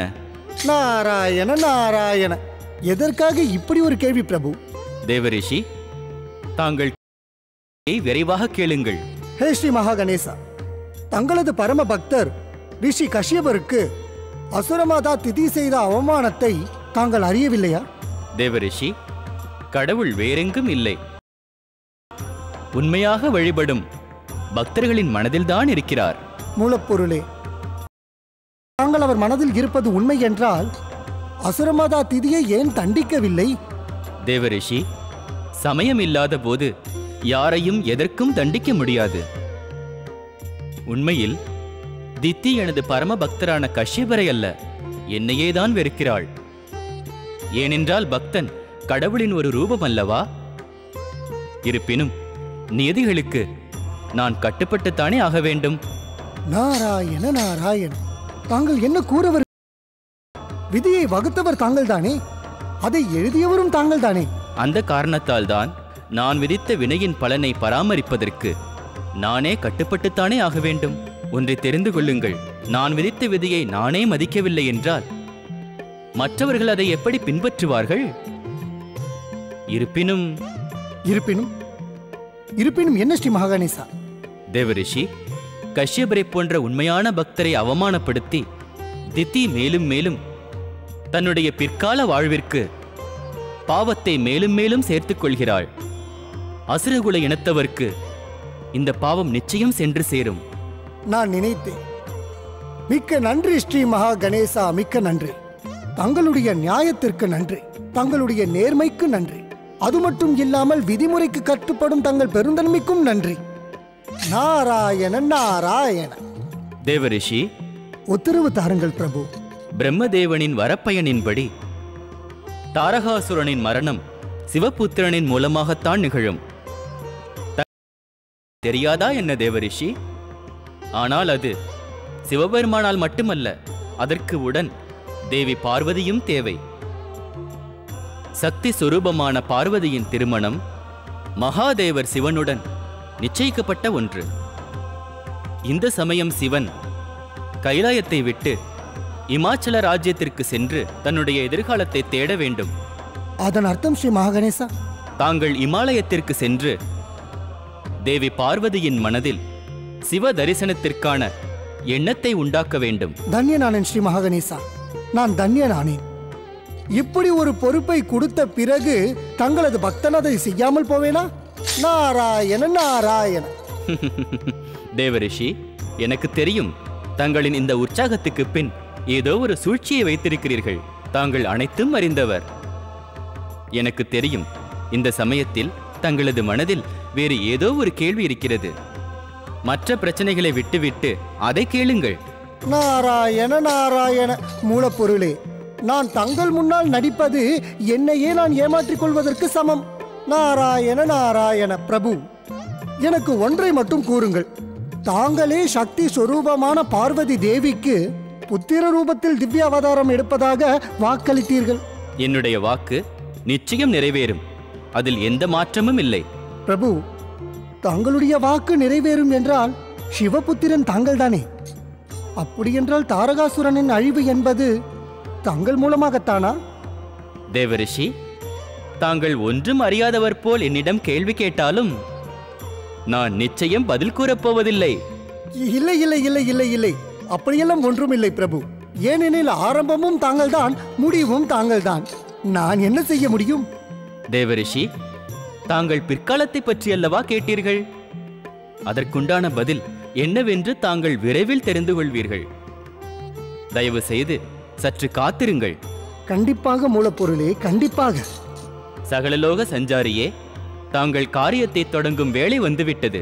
நாராயண நாராயண. எதற்காக இப்படி ஒரு கேள்வி பிரபு? தேவரிஷி, தாங்கள் விரைவாக கேளுங்கள். ஹே ஸ்ரீ மகா கணேசா, தங்களது பரம பக்தர் ரிஷி கஷ்யபருக்கு அசுரமாதா திதி செய்த அவமானத்தை தாங்கள் அறியவில்லையா? தேவரிஷி, கடவுள் வேறெங்கும் இல்லை. உண்மையாக வழிபடும் பக்தர்களின் மனதில்தான் இருக்கிறார். மூலப்பொருளே, தாங்கள் அவர் மனதில் இருப்பது உண்மை என்றால் அசுரமாதா திதியை ஏன் தண்டிக்கவில்லை? தேவரிஷி, சமயம் இல்லாத போது யாரையும் எதற்கும் தண்டிக்க முடியாது. உண்மையில் தித்தி எனது பரம பக்தரான கஷ்யபரை அல்ல, என்னையேதான் வெறுக்கிறாள். ஏனென்றால் பக்தன் கடவுளின் ஒரு ரூபம் அல்லவா? இருப்பினும் நியதிகளுக்கு நான் கட்டுப்பட்டுத்தானே ஆக வேண்டும். நாராயண நாராயண. தாங்கள் என்ன கூறவர்? விதியை வகுத்தவர் தாங்கள் தானே, அதை எழுதியவரும் தாங்கள் தானே. அந்த காரணத்தால் தான் நான் விதித்த வினையின் பலனை பராமரிப்பதற்கு நானே கட்டுப்பட்டுத்தானே ஆக வேண்டும். ஒன்றை தெரிந்து கொள்ளுங்கள், நான் விதித்த விதியை நானே மதிக்கவில்லை என்றால் மற்றவர்கள் அதை எப்படி பின்பற்றுவார்கள்? இருப்பினும் இருப்பினும் இருப்பினும் என்ன ஸ்ரீ மகாகணேசா? தேவரிஷி, கஷ்யபரை போன்ற உண்மையான பக்தரை அவமானப்படுத்தி தித்தி மேலும் மேலும் தன்னுடைய பிற்கால வாழ்விற்கு பாவத்தை மேலும் மேலும் சேர்த்துக் கொள்கிறாள். அசுரகுல இனத்தவர்க்கு இந்த பாவம் நிச்சயம் சென்று சேரும். நான் நினைத்தேன். மிக்க நன்றி ஸ்ரீ மகா கணேசா, மிக்க நன்றி. தங்களுடைய நியாயத்திற்கு நன்றி, தங்களுடைய நேர்மைக்கு நன்றி. அது மட்டும் இல்லாமல் விதிமுறைக்கு கட்டுப்படும் தங்கள் பெருந்தன்மைக்கும் நன்றி. நாராயண நாராயண. தேவரிஷி, உத்தரவு தாருங்கள் பிரபு. பிரம்மதேவனின் வரப்பயனின்படி தாரகாசுரனின் மரணம் சிவபுத்திரனின் மூலமாகத்தான் நிகழும். தெரியாதா என்ன தேவரிஷி? ஆனால் அது சிவபெருமானால் மட்டுமல்ல, அதற்கு உடன் தேவி பார்வதியும் தேவை. சக்தி சுரூபமான பார்வதியின் திருமணம் மகாதேவர் சிவனுடன் நிச்சயிக்கப்பட்ட ஒன்று. இந்த சமயம் சிவன் கைலாயத்தை விட்டு இமாச்சல ராஜ்யத்திற்கு சென்று தன்னுடைய எதிர்காலத்தை தேட வேண்டும். அதன் அர்த்தம் ஸ்ரீ மகாகணேசா, தாங்கள் இமாலயத்திற்கு சென்று தேவி பார்வதியின் மனதில் சிவ தரிசனத்திற்கான எண்ணத்தை உண்டாக்க வேண்டும். தன்யனானேன் ஸ்ரீ மகாகணேசா, நான் தன்யனானேன். இப்படி ஒரு பொறுப்பை கொடுத்த பிறகு தங்களது பக்தன் அதை செய்யாமல் போவேனா? நாராயண நாராயண. தேவரிஷி, எனக்கு தெரியும் தங்களின் இந்த உற்சாகத்துக்கு பின் ஏதோ ஒரு சூழ்ச்சியை வைத்திருக்கிறீர்கள். தாங்கள் அனைத்தும் அறிந்தவர். எனக்கு தெரியும் இந்த சமயத்தில் தங்களது மனதில் வேறு ஏதோ ஒரு கேள்வி இருக்கிறது. மற்ற பிரச்சனைகளை விட்டுவிட்டு அதை கேளுங்கள். நாராயண நாராயண. மூலப்பொருளே, நான் தங்கள் முன்னால் நடிப்பது என்னையே நான் ஏமாற்றிக் கொள்வதற்கு சமம். நாராயண நாராயண. பிரபு, எனக்கு ஒன்றை மட்டும் கூறுங்கள். தாங்களே சக்தி சொரூபமான பார்வதி தேவிக்கு புத்திர ரூபத்தில் திவ்ய அவதாரம் எடுப்பதாக வாக்களித்தீர்கள். என்னுடைய வாக்கு நிச்சயம் நிறைவேறும். அதில் எந்த மாற்றமும் இல்லை. பிரபு, தங்களுடைய வாக்கு நிறைவேறும் என்றால் சிவபுத்திரன் தாங்கள்தானே? அப்படியென்றால் தாரகாசுரனின் அழிவு என்பது தங்கள் மூலமாகத்தானா? தேவரிஷி, தாங்கள் ஒன்றும் அறியாதவர் போல் என்னிடம் கேள்வி கேட்டாலும் நான் நிச்சயம் பதில் கூறப்போவதில்லை. இல்லை இல்லை இல்லை இல்லை இல்லை, அப்படியெல்லாம் ஒன்றும் இல்லை பிரபு. ஏனெனில் ஆரம்பமும் தாங்கள்தான், முடிவும் தாங்கள்தான். நான் என்ன செய்ய முடியும்? தேவரிஷி, தாங்கள் பிற்காலத்தை பற்றி அல்லவா கேட்டீர்கள்? அதற்குண்டான பதில் என்னவென்று தாங்கள் விரைவில் தெரிந்து கொள்வீர்கள். தயவு செய்து சற்று காத்திருங்கள். கண்டிப்பாக மூலப்பொருளே, கண்டிப்பாக. சகலலோக சஞ்சாரியே, தாங்கள் காரியத்தை தொடங்கும் வேளை வந்துவிட்டது.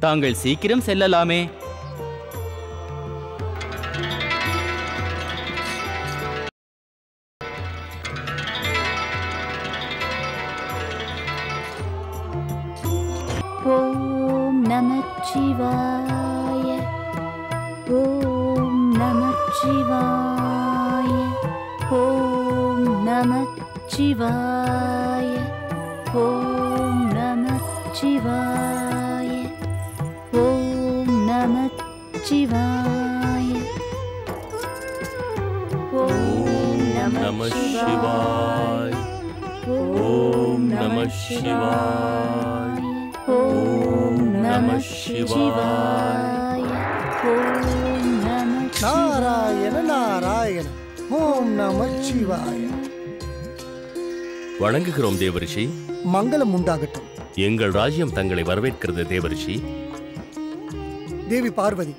தாங்கள் சீக்கிரம் செல்லலாமே. ஓம் நமச்சிவாய. ஓம் நமச்சிவாய. ஓம் நமச்சிவாய. ஓம் நமச்சிவாய. ஓம் நமச்சிவாய. ஓம் நமச்சிவாய. ஓம் நமச்சிவாய. ஓம் நமச்சிவாய. ஓம் நமச்சிவாய. நாராயண நாராயண. ஓம் நமச்சிவாய. வணங்குகிறோம் தேவரிஷி. மங்களம் உண்டாகட்டும். எங்கள் ராஜ்யம் தங்களை வரவேற்கிறது தேவரிஷி. தேவி பார்வதி,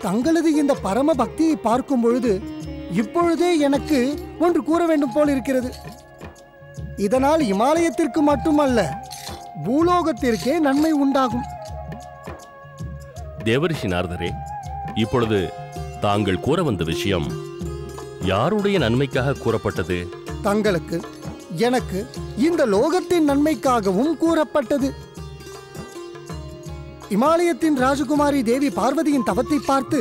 தங்களது இந்த பரம பக்தியை பார்க்கும் பொழுது இப்பொழுதே எனக்கு ஒன்று கூற வேண்டும் போல் இருக்கிறது. இதனால் இமாலயத்திற்கு மட்டுமல்ல, பூலோகத்திற்கே நன்மை உண்டாகும். தேவரிஷி நாரதரே, இப்பொழுது தாங்கள் கூற வந்த விஷயம் யாருடைய நன்மைக்காக கூறப்பட்டது? தங்களுக்கு, எனக்கு, இந்த லோகத்தின் நன்மைக்காகவும் கூறப்பட்டது. இமாலயத்தின் ராஜகுமாரி தேவி பார்வதியின் தவத்தை பார்த்து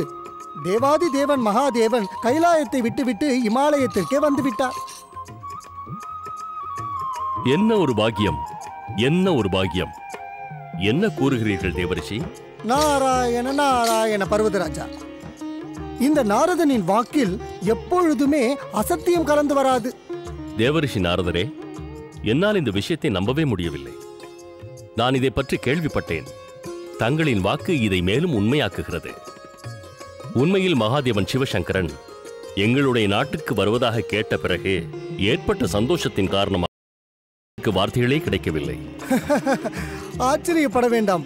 தேவாதி தேவன் மகாதேவன் கைலாயத்தை விட்டுவிட்டு இமாலயத்திற்கே வந்துவிட்டார். என்ன ஒரு பாக்கியம், என்ன ஒரு பாக்கியம். என்ன கூறுகிறீர்கள் தேவரிஷி? நாராயண நாராயண பர்வதராஜா, இந்த நாரதனின் வாக்கில் எப்பொழுதுமே அசத்தியம் கலந்து வராது. தேவரிஷி நாரதரே, என்னால் இந்த விஷயத்தை நம்பவே முடியவில்லை. நான் இதை பற்றி கேள்விப்பட்டேன். தங்களின் வாக்கு இதை மேலும் உண்மையாக்குகிறது. உண்மையில் மகாதேவன் சிவசங்கரன் எங்களுடைய நாட்டுக்கு வருவதாக கேட்ட பிறகு ஏற்பட்ட சந்தோஷத்தின் காரணமாக வார்த்தைகளே கிடைக்கவில்லை. ஆச்சரியப்பட வேண்டாம்.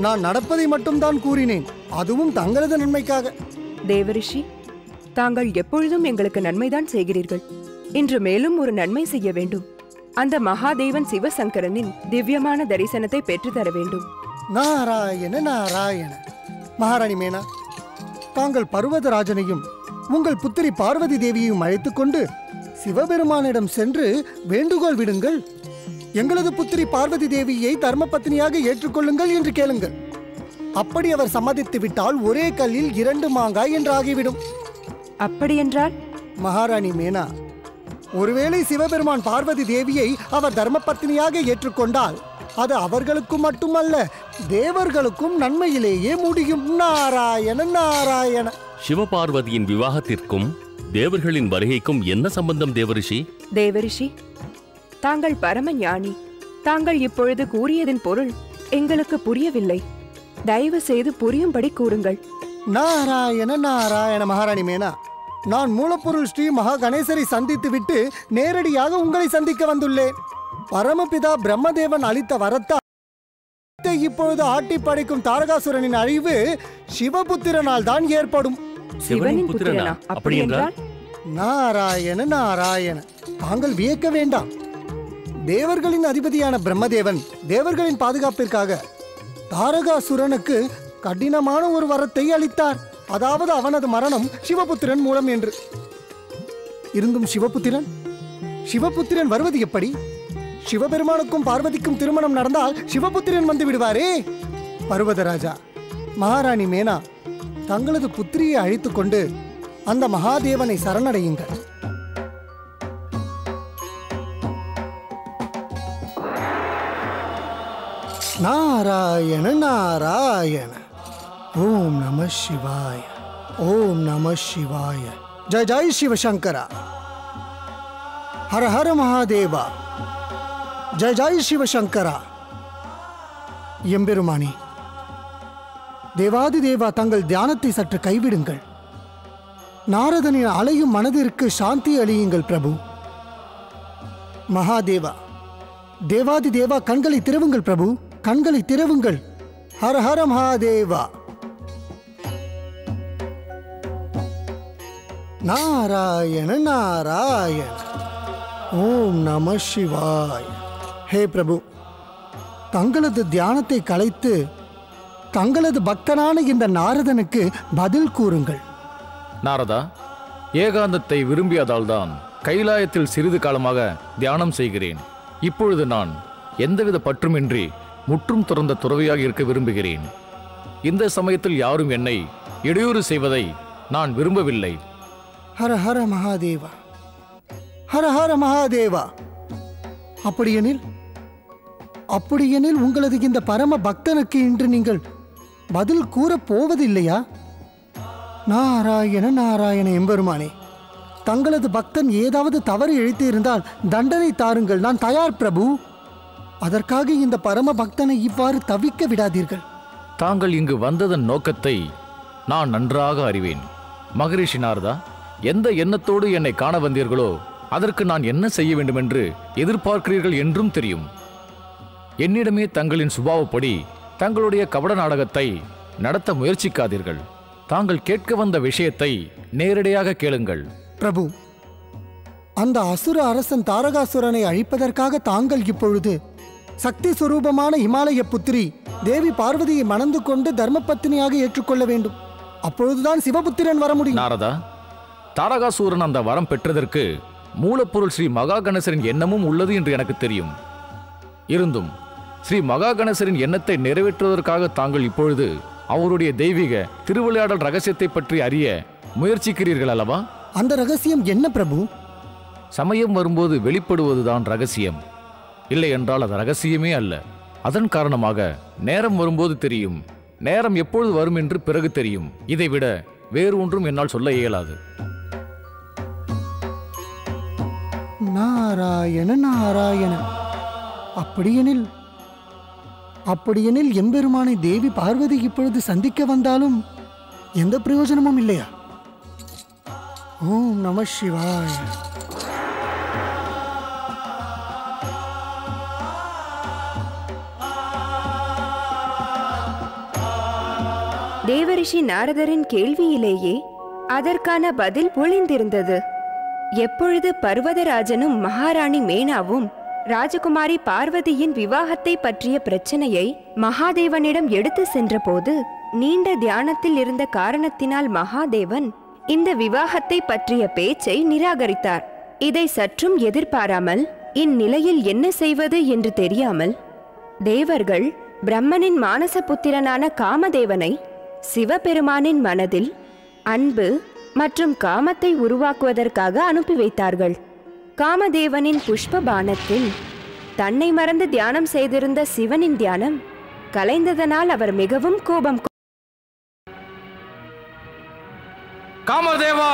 நான் நடப்பதை மட்டும்தான் கூறினேன், அதுவும் தங்களது நன்மைக்காக. தேவரிஷி, தாங்கள் எப்பொழுதும் எங்களுக்கு நன்மைதான் செய்கிறீர்கள். இன்று மேலும் ஒரு நன்மை செய்ய வேண்டும். அந்த மகாதேவன் சிவசங்கரனின் திவ்யமான தரிசனத்தை பெற்று தர வேண்டும். நாராயண நாராயண. மகாராணி மேனா, தாங்கள் பர்வதராஜனையும் உங்கள் புத்திரி பார்வதி தேவியையும் அழைத்துக் கொண்டு சிவபெருமானிடம் சென்று வேண்டுகோள் விடுங்கள். எங்களது புத்திரி பார்வதி தேவியை தர்மபத்னியாக ஏற்றுக்கொள்ளுங்கள் என்று கேளுங்கள். அப்படி அவர் சம்மதித்து விட்டால் ஒரே கல்லில் 2 மாங்காய் என்று ஆகிவிடும். அப்படியென்றால்? மகாராணி மேனா, ஒருவேளை சிவபெருமான் பார்வதி தேவியை அவர் தர்மபத்னியாக ஏற்றுக்கொண்டால் அது அவர்களுக்கும் மட்டுமல்ல, தேவர்களுக்கும் நன்மையிலேயே முடியும். நாராயண நாராயண. சிவபார்வதியின் விவாகத்திற்கும் தேவர்களின் வருகைக்கும் என்ன சம்பந்தம் தேவரிஷி? தேவரிஷி, தாங்கள் பரம ஞானி. தாங்கள் இப்பொழுது கூறியதன் பொருள் எங்களுக்கு புரியவில்லை. தயவு செய்து புரியும்படி கூறுங்கள். நாராயண நாராயண. மகாராணி மேனா, நான் மூலப்பொருள் ஸ்ரீ மகா கணேசரை சந்தித்து விட்டு நேரடியாக உங்களை சந்திக்க வந்துள்ளேன். பரமபிதா பிரம்மதேவன் அளித்த வரத்தால் இப்பொழுது ஆட்டி படைக்கும் தாரகாசுரனின் அழிவு சிவபுத்திரனால் தான் ஏற்படும். சிவனின் புத்திரனா? அப்படி என்றால்? நாராயண நாராயண. தாங்கள் வியக்க வேண்டாம். தேவர்களின் அதிபதியான பிரம்மதேவன் தேவர்களின் பாதுகாப்பிற்காக தாரகாசுரனுக்கு கடினமான ஒரு வரத்தை அளித்தார். அதாவது அவனது மரணம் சிவபுத்திரன் மூலம் என்று. இருந்தும் சிவபுத்திரன் வருவது எப்படி? சிவபெருமானுக்கும் பார்வதிக்கும் திருமணம் நடந்தால் சிவபுத்திரன் வந்து விடுவாரே. பர்வதராஜா, மகாராணி மேனா, தங்களது புத்திரியை அழைத்துக் கொண்டு அந்த மகாதேவனை சரணடையுங்கள். நாராயண நாராயண. ஓம் நம சிவாய. ஓம் நம சிவாய. ஜெய் ஜெய் சிவசங்கரா. ஹர ஹர மகாதேவா. ஜெய் ஜெய் சிவசங்கரா. எம்பெருமானி, தேவாதி தேவா, தங்கள் தியானத்தை சற்று கைவிடுங்கள். நாரதனின் அலையும் மனதிற்கு சாந்தி அளியுங்கள் பிரபு. மகாதேவா, தேவாதி தேவா, கண்களை திறவுங்கள் பிரபு, கண்களை திறவுங்கள். ஹர ஹர மகாதேவா. நாராயண நாராயண. ஓம் நம சிவாய. ஹே பிரபு, தங்களது தியானத்தை கலைத்து தங்களது பக்தனான இந்த நாரதனுக்கு பதில் கூறுங்கள். நாரதா, ஏகாந்தத்தை விரும்பியதால்தான் கைலாயத்தில் சிறிது காலமாக தியானம் செய்கிறேன். இப்பொழுது நான் எந்தவித பற்றுமின்றி முற்றும் துறந்த துறவியாக இருக்க விரும்புகிறேன். இந்த சமயத்தில் யாரும் என்னை இடையூறு செய்வதை நான் விரும்பவில்லை. ஹர ஹர மகாதேவா. ஹர ஹர மகாதேவா. அப்படியெனில் உங்களது இந்த பரம பக்தனுக்கு இன்று நீங்கள் பதில் கூறப் போவதில்லையா? நாராயண நாராயண. எம்பெருமானே, தங்களது பக்தன் ஏதாவது தவறு இழைத்து இருந்தால் தண்டனை தாருங்கள். நான் தயார் பிரபு. அதற்காக இந்த பரம பக்தனை இவ்வாறு தவிக்க விடாதீர்கள். தாங்கள் இங்கு வந்ததன் நோக்கத்தை நான் நன்றாக அறிவேன். மகரிஷி நாரதா, எந்த எண்ணத்தோடு என்னை காண வந்தீர்களோ அதற்கு நான் என்ன செய்ய வேண்டுமென்று எதிர்பார்க்கிறீர்கள் என்றும் தெரியும். என்னிடமே தங்களின் சுபாவப்படி தங்களுடைய கபட நாடகத்தை நடத்த முயற்சிக்காதீர்கள். தாங்கள் கேட்க வந்த விஷயத்தை நேரடியாக கேளுங்கள். பிரபு, அந்த அசுர அரசன் தாரகாசுரனை அழிப்பதற்காக தாங்கள் இப்பொழுது சக்தி சுரூபமான இமாலய புத்திரி தேவி பார்வதியை மணந்து கொண்டு தர்மபத்தினியாக ஏற்றுக்கொள்ள வேண்டும். அப்பொழுதுதான் சிவபுத்திரன் வர முடியும். நாரதா, தாரகாசூரன் அந்த வரம் பெற்றதற்கு மூலப்பொருள் ஸ்ரீ மகா கணேசரின் எண்ணமும் உள்ளது என்று எனக்கு தெரியும். இருந்தும் ஸ்ரீ மகா கணேசரின் எண்ணத்தை நிறைவேற்றுவதற்காக தாங்கள் இப்பொழுது அவருடைய தெய்வீக திருவிளையாடல் ரகசியத்தை பற்றி அறிய முயற்சிக்கிறீர்கள் அல்லவா? அந்த ரகசியம் என்ன பிரபு? சமயம் வரும்போது வெளிப்படுவதுதான் ரகசியம். இல்லை என்றால் அது ரகசியமே அல்ல. அதன் காரணமாக நேரம் வரும்போது தெரியும். நேரம் எப்பொழுது வரும் என்று பிறகு தெரியும். இதைவிட வேறு ஒன்றும் என்னால் சொல்ல இயலாது. நாராயண நாராயண. அப்படியெனில் எம்பெருமானை தேவி பார்வதி இப்பொழுது சந்திக்க வந்தாலும் எந்த பிரயோஜனமும் இல்லையா? ஓம் நம சிவாய. தேவரிஷி நாரதரின் கேள்வியிலேயே அதற்கான பதில் ஒளிந்திருந்தது. எப்பொழுது பர்வதராஜனும் மகாராணி மேனாவும் ராஜகுமாரி பார்வதியின் விவாகத்தை பற்றிய பிரச்சனையை மகாதேவனிடம் எடுத்து சென்றபோது நீண்ட தியானத்தில் இருந்த காரணத்தினால் மகாதேவன் இந்த விவாகத்தை பற்றிய பேச்சை நிராகரித்தார். இதை சற்றும் எதிர்பாராமல் இந்நிலையில் என்ன செய்வது என்று தெரியாமல் தேவர்கள் பிரம்மனின் மானச புத்திரனான காமதேவனை சிவபெருமானின் மனதில் அன்பு மற்றும் காமத்தை உருவாக்குவதற்காக அனுப்பி வைத்தார்கள். காமதேவனின் புஷ்ப பானத்தில் தன்னை மறந்து தியானம் செய்திருந்த சிவனின் தியானம் கலைந்ததனால் அவர் மிகவும் கோபம் காமதேவா,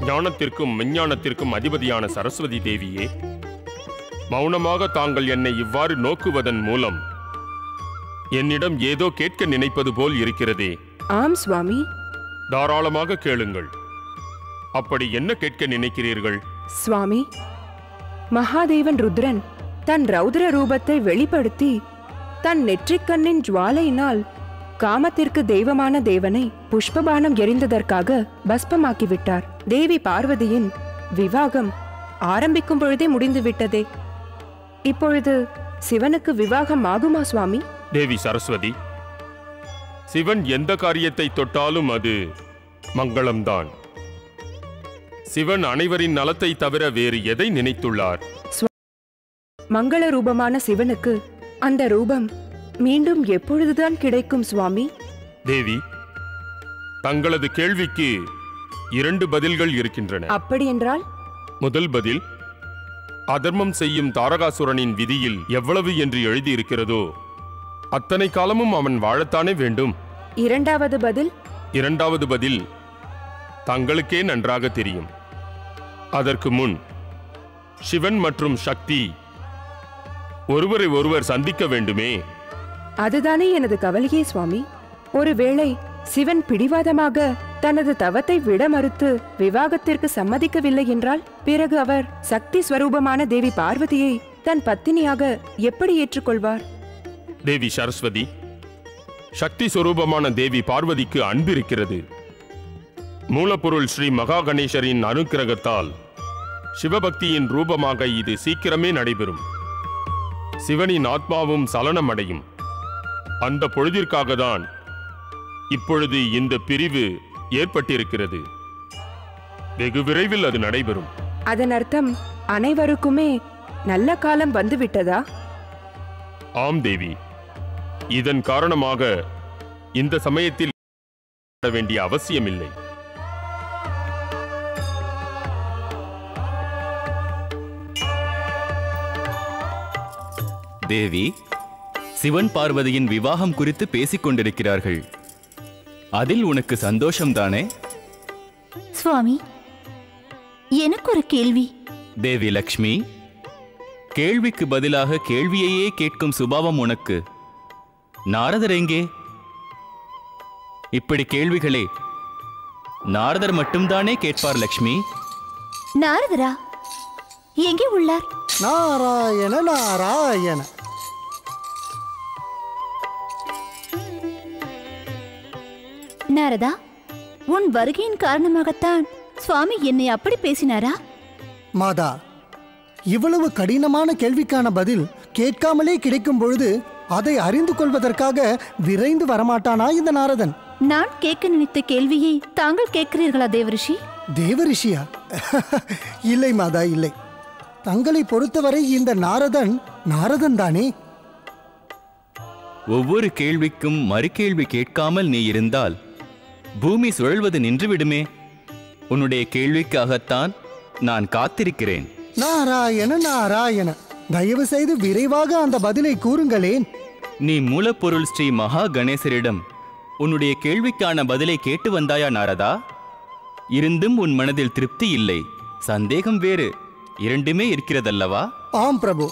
ஞானத்திற்கும் விஞ்ஞானத்திற்கும் அதிபதியான சரஸ்வதி தேவியே, மௌனமாக தாங்கள் என்னை இவ்வாறு நோக்குவதன் மூலம் என்னிடம் ஏதோ கேட்க நினைப்பது போல் இருக்கிறதே. ஆம் சுவாமி. தாராளமாக கேளுங்கள். அப்படி என்ன கேட்க நினைக்கிறீர்கள்? சுவாமி, மகாதேவன் ருத்ரன் தன் ரௌத்ர ரூபத்தை வெளிப்படுத்தி தன் நெற்றிக்கண்ணின் ஜுவாலையினால் காமத்திற்கு தெய்வமான தேவனை புஷ்பபானம் எரிந்ததற்காக பஸ்பமாக்கிவிட்டார். தேவி பார்வதியின் விவாகம் ஆரம்பிக்கும் பொழுதே முடிந்துவிட்டதே. இப்பொழுது சிவனுக்கு விவாகம் ஆகுமா சுவாமி? தேவி சரஸ்வதி, சிவன் எந்த காரியத்தை தொட்டாலும் அது மங்களம்தான். சிவன் அனைவரின் நலத்தை தவிர வேறு எதை நினைத்துள்ளார்? மங்கள ரூபமான சிவனுக்கு அந்த ரூபம் மீண்டும் எப்பொழுதுதான் கிடைக்கும் சுவாமி? தேவி, தங்களது கேள்விக்கு 2 பதில்கள் இருக்கின்றன. அப்படி என்றால்? முதல் பதில், அதர்மம் செய்யும் தாரகாசுரனின் விதியில் எவ்வளவு என்று எழுதியிருக்கிறதோ அத்தனை காலமும் அவன் வாழத்தானே வேண்டும். இரண்டாவது பதில்? இரண்டாவது பதில் தங்களுக்கே நன்றாக தெரியும். அதற்கு முன் சிவன் மற்றும் சக்தி ஒருவரை ஒருவர் சந்திக்க வேண்டுமே. அதுதானே எனது கவலையே சுவாமி. ஒருவேளை சிவன் பிடிவாதமாக தனது தவத்தை விட மறுத்து விவாகத்திற்கு சம்மதிக்கவில்லை என்றால் பிறகு அவர் சக்தி ஸ்வரூபமான தேவி பார்வதியை தன் பத்தினியாக எப்படி ஏற்றுக்கொள்வார்? தேவி சரஸ்வதி, சக்தி ஸ்வரூபமான தேவி பார்வதிக்கு அன்பு இருக்கிறது. மூலப்பொருள் ஸ்ரீ மகா கணேசரின் அனுக்கிரகத்தால் சிவபக்தியின் ரூபமாக இது சீக்கிரமே நடைபெறும். சிவனின் ஆத்மாவும் சலனம் அடையும். அந்த பொழுதிற்காக தான் இப்பொழுது இந்த பிரிவு ஏற்பட்டிருக்கிறது. வெகு விரைவில் அது நடைபெறும். அதன் அர்த்தம் அனைவருக்குமே நல்ல காலம் வந்துவிட்டதா? ஆம் தேவி, இதன் காரணமாக இந்த சமயத்தில் வேண்டிய அவசியமில்லை. தேவி, சிவன் பார்வதியின் விவாகம் குறித்து பேசிக் கொண்டிருக்கிறார்கள். அதில் உனக்கு சந்தோஷம்தானே? சுவாமி, எனக்கு ஒரு கேள்வி. தேவி லக்ஷ்மி, கேள்விக்கு பதிலாக கேள்வியையே கேட்கும் சுபாவம் உனக்கு. நாரதர் எங்கே? இப்படி கேள்விகளே நாரதர் மட்டும்தானே கேட்பார் லக்ஷ்மி. நாரதரா எங்கே உள்ளார்? நாராயண நாராயண. நாரதா, உன் வருகையின் காரணமாகத்தான் சுவாமி என்னை அப்படி பேசினாரா? மாதா, இவ்வளவு கடினமான கேள்விக்கான பதில் கேட்காமலே கிடைக்கும் பொழுது அதை அறிந்து கொள்வதற்காக விரைந்து வரமாட்டானா இந்த நாரதன்? நான் கேட்க நினைத்த கேள்வியை தாங்கள் கேட்கிறீர்களா தேவரிஷி? தேவரிஷியா? இல்லை மாதா, இல்லை. தங்களை பொறுத்தவரை இந்த நாரதன் தானே? ஒவ்வொரு கேள்விக்கும் மறுகேள்வி கேட்காமல் நீ இருந்தால் பூமி சுழல்வது நின்றுவிடுமே. உன்னுடைய கேள்விக்காகத்தான் நான் காத்திருக்கிறேன். நாராயண நாராயண, தயவு செய்து விரைவாக அந்த பதிலை கூறுங்களேன். நீ மூலப்பொருள் ஸ்ரீ மகா கணேசரிடம் உன்னுடைய கேள்விக்கான பதிலை கேட்டு வந்தாயா நாரதா? இருந்தும் உன் மனதில் திருப்தி இல்லை, சந்தேகம் வேறு, இரண்டுமே இருக்கிறதல்லவா? ஆம் பிரபு,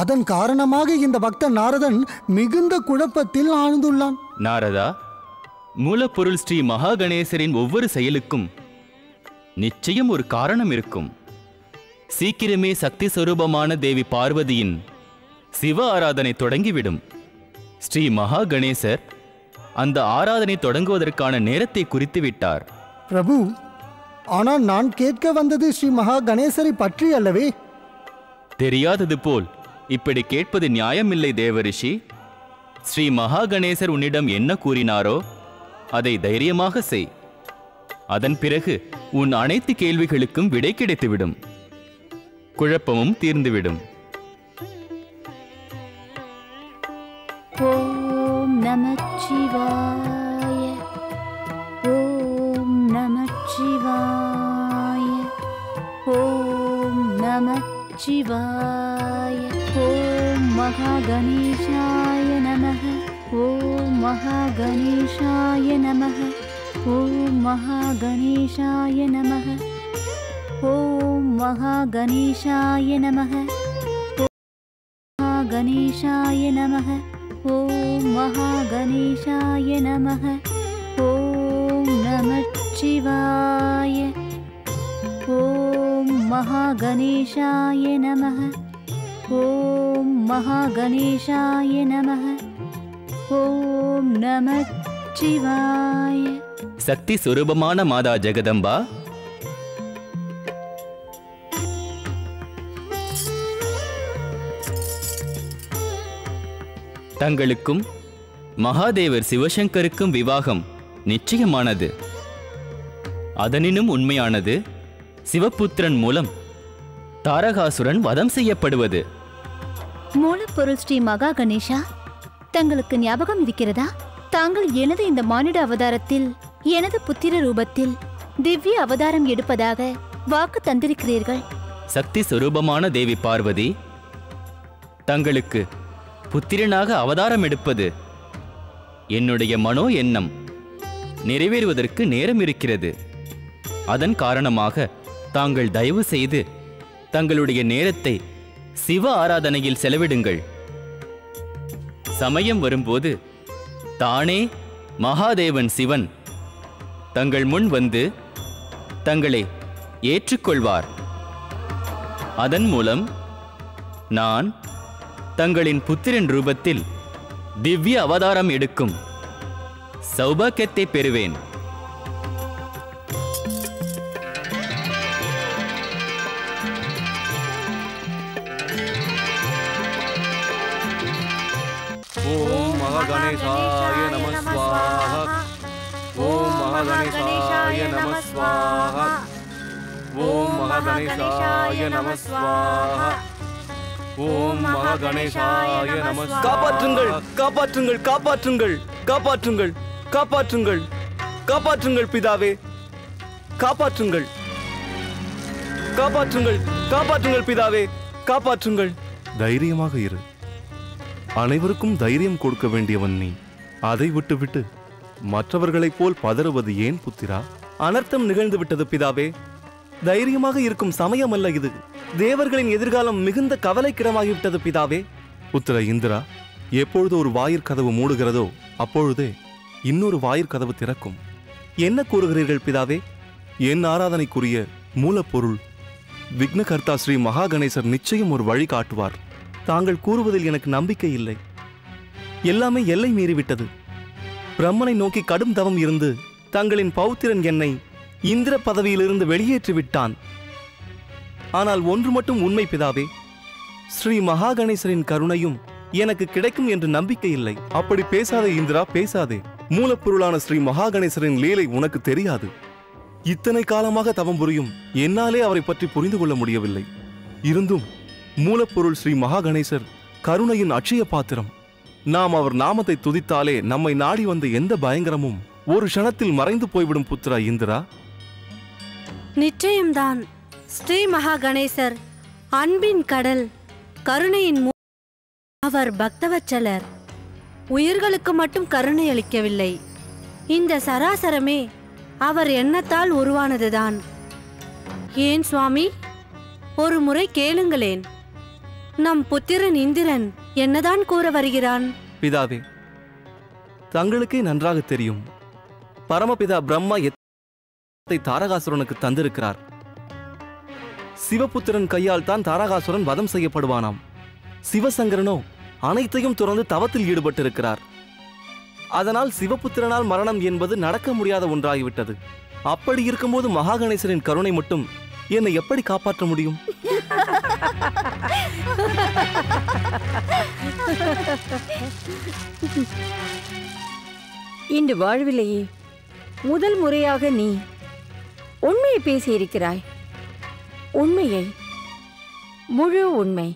அதன் காரணமாக இந்த பக்தன் நாரதன் மிகுந்த குழப்பத்தில் ஆழ்ந்துள்ளான். நாரதா, மூலப்பொருள் ஸ்ரீ மகா கணேசரின் ஒவ்வொரு செயலுக்கும் நிச்சயம் ஒரு காரணம் இருக்கும். சீக்கிரமே சக்தி சொரூபமான தேவி பார்வதியின் சிவ ஆராதனை தொடங்கிவிடும். ஸ்ரீ மகா கணேசர் அந்த ஆராதனை தொடங்குவதற்கான நேரத்தை குறித்து விட்டார். பிரபு, ஆனால் நான் கேட்க வந்தது ஸ்ரீ மகா கணேசரை பற்றி அல்லவே? தெரியாதது போல் இப்படி கேட்பது நியாயமில்லை தேவரிஷி. ஸ்ரீ மகா கணேசர் உன்னிடம் என்ன கூறினாரோ அதை தைரியமாக செய். அதன் பிறகு உன் அனைத்து கேள்விகளுக்கும் விடை கிடைத்துவிடும், குழப்பமும் தீர்ந்துவிடும். ஓம் நமச்சிவாய, ஓம் நமச்சிவாய, ஓம் நமச்சிவாய. ஓம் மகா கணேசாய நமः, ஓம் மகா கணேசாய நமः, ஓம் மகா கணேசாய நமः, ஓம் மகா கணேசாய நமः, ஓம் கணேசாய நமः, ஓம் மகா கணேசாய நமः. ஓம் நமச்சிவாய, ஓம் மகா கணேசாய நமः, ஓம் மகா கணேசாய நமः, ஓம் நமச்சிவாய. சக்தி சுரூபமான மாதா ஜெகதம்பா, தங்களுக்கும் மகாதேவர் சிவசங்கருக்கும் விவாகம் நிச்சயமானது. அதனினும் உண்மையானது சிவபுத்திரன் மூலம் தாரகாசுரன் வதம் செய்யப்படுவது. மூலப்பொருள் ஸ்ரீ மகா கணேசா, தங்களுக்கு ஞாபகம் இருக்கிறதா? தாங்கள் எனது இந்த மானிட அவதாரத்தில் எனது புத்திர ரூபத்தில் திவ்ய அவதாரம் எடுப்பதாக வாக்கு தந்திருக்கிறீர்கள். சக்தி சொரூபமான தேவி பார்வதி தங்களுக்கு புத்திரனாக அவதாரம் எடுப்பது என்னுடைய மனோ எண்ணம் நிறைவேறுவதற்கு நேரம் இருக்கிறது. அதன் காரணமாக தாங்கள் தயவு செய்து தங்களுடைய நேரத்தை சிவ ஆராதனையில் செலவிடுங்கள். சமயம் வரும்போது தானே மகாதேவன் சிவன் தங்கள் முன் வந்து தங்களை ஏற்றுக்கொள்வார். அதன் மூலம் நான் தங்களின் புத்திரன் ரூபத்தில் திவ்ய அவதாரம் எடுக்கும் சௌபாக்கியத்தை பெறுவேன். ஓம் மகாகணேசாய நமः ஸ்வாஹா. ஓம் மகாகணேசாய நமः ஸ்வாஹா. ஓம் மகாகணேசாய நமः ஸ்வாஹா. ஓம் மகாகணேசாய நமः. காப்பாற்றுங்கள், காப்பாற்றுங்கள், காப்பாற்றுங்கள், காப்பாற்றுங்கள், காப்பாற்றுங்கள், காப்பாற்றுங்கள் பிதாவே, காப்பாற்றுங்கள், காப்பாற்றுங்கள், காப்பாற்றுங்கள் பிதாவே, காப்பாற்றுங்கள். தைரியமாக இரு. அனைவருக்கும் தைரியம் கொடுக்க வேண்டியவன் நீ. அதை விட்டுவிட்டு மற்றவர்களைப் போல் பதறுவது ஏன் புத்திரா? அனர்த்தம் நிகழ்ந்து விட்டது பிதாவே. தைரியமாக இருக்கும் சமயம் அல்ல இது. தேவர்களின் எதிர்காலம் மிகுந்த கவலைக்கிடமாகிவிட்டது பிதாவே. புத்திர இந்திரா, எப்பொழுது ஒரு வாயிற்கதவு மூடுகிறதோ அப்பொழுதே இன்னொரு வாயிற்கதவு திறக்கும். என்ன கூறுகிறீர்கள் பிதாவே? என் ஆராதனைக்குரிய மூலப்பொருள் விக்னகர்த்தா ஸ்ரீ மகா கணேசர் நிச்சயம் ஒரு வழி காட்டுவார். தாங்கள் கூறுவதில் எனக்கு நம்பிக்கை இல்லை. எல்லாமே எல்லை மீறிவிட்டது. பிரம்மனை நோக்கி கடும் தவம் இருந்து தங்களின் பௌத்திரன் என்னை இந்திர பதவியிலிருந்து வெளியேற்றி விட்டான். ஆனால் ஒன்று மட்டும் உண்மை பிதாவே, ஸ்ரீ மகா கணேசரின் கருணையும் எனக்கு கிடைக்கும் என்று நம்பிக்கை இல்லை. அப்படி பேசாதே இந்திரா, பேசாதே. மூலப்பொருளான ஸ்ரீ மகா கணேசரின் லீலை உனக்கு தெரியாது. இத்தனை காலமாக தவம் புரியும் என்னாலே அவரை பற்றி புரிந்து கொள்ள முடியவில்லை. இருந்தும் மூலப்பொருள் ஸ்ரீ மகா கணேசர் கருணையின் அட்சய பாத்திரம். நாம் அவர் நாமத்தை துதித்தாலே நம்மை நாடி வந்த எந்த பயங்கரமும் ஒரு க்ஷணத்தில் மறைந்து போய்விடும் புத்திரா இந்திரா. நிச்சயம்தான். ஸ்ரீ மகா கணேசர் அன்பின் கடல், கருணையின் அவர் பக்தவச்சலர். உயிர்களுக்கு மட்டும் கருணை அளிக்கவில்லை, இந்த சராசரமே அவர் எண்ணத்தால் உருவானதுதான். ஏன் சுவாமி, ஒரு முறை கேளுங்களேன். நம் புத்திரன் இந்திரன் என்னதான் கூற வருகிறான்? பிதாவே, தங்களுக்கே நன்றாக தெரியும், பரமபிதா பிரம்மா எத்தை தாரகாசுரனுக்கு தந்திருக்கிறார். சிவபுத்திரன் கையால் தான் தாரகாசுரன் வதம் செய்யப்படுவானாம். சிவசங்கரனோ அனைத்தையும் துறந்து தவத்தில் ஈடுபட்டிருக்கிறார். அதனால் சிவபுத்திரனால் மரணம் என்பது நடக்க முடியாத ஒன்றாகிவிட்டது. அப்படி இருக்கும்போது மகாகணேசரின் கருணை மட்டும் என்னை எப்படி காப்பாற்ற முடியும்? இந்த வாழ்விலேயே முதல் முறையாக நீ உண்மையை பேசியிருக்கிறாய். உண்மையை, முழு உண்மை.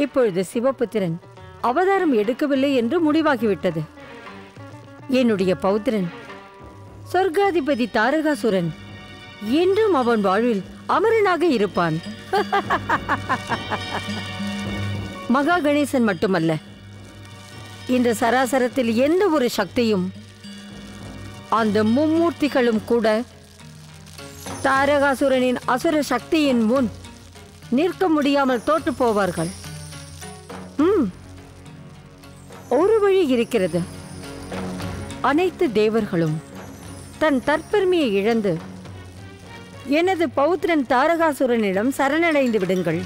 இப்பொழுது சிவபுத்திரன் அவதாரம் எடுக்கவில்லை என்று முடிவாகிவிட்டது. என்னுடைய பௌத்திரன் சொர்க்காதிபதி தாரகாசுரன் என்றும் அவன் வாழ்வில் அமரனாக இருப்பான். மகா கணேசன் மட்டுமல்ல, இந்த சராசரத்தில் எந்த ஒரு சக்தியும், அந்த மும்மூர்த்திகளும் கூட தாரகாசுரனின் அசுர சக்தியின் முன் நிற்க முடியாமல் தோற்று போவார்கள். ஒரு வழி இருக்கிறது. அனைத்து தேவர்களும் தன் தற்பெருமையை இழந்து எனது பௌத்திரன் தாரகாசுரனிடம் சரணடைந்து விடுங்கள்.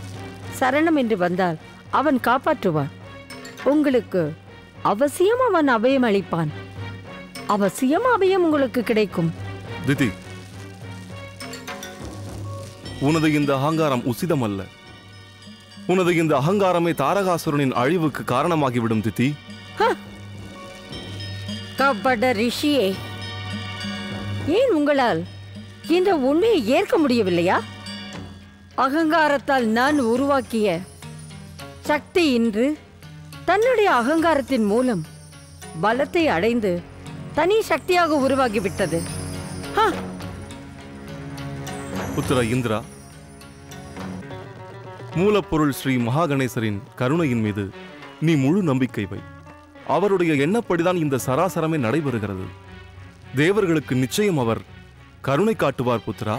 சரணம் என்று வந்தால் அவன் காப்பாற்றுவான். உங்களுக்கு அவசியம் அவன் அபயம் அளிப்பான். அவசியம் அபயம் உங்களுக்கு கிடைக்கும். திதி, உனது இந்த அகங்காரம் உசிதம் அல்ல. உனது இந்த அகங்காரமே தாரகாசுரனின் அழிவுக்கு காரணமாகிவிடும் திதி. கபட ரிஷியே, ஏன் உங்களால் இந்த உண்மையை ஏற்க முடியவில்லையா? அகங்காரத்தால் நான் உருவாக்கிய சக்தி இன்று தன்னுடைய அகங்காரத்தின் மூலம் பலத்தை அடைந்து தனி சக்தியாக உருவாகிவிட்டது. புத்திர இந்திரா, மூலப்பொருள் ஸ்ரீ மகாகணேசரின் கருணையின் மீது நீ முழு நம்பிக்கை வை. அவருடைய எண்ணப்படிதான் இந்த சராசரமே நடைபெறுகிறது. தேவர்களுக்கு நிச்சயம் அவர் கருணை காட்டுவார் புத்திரா.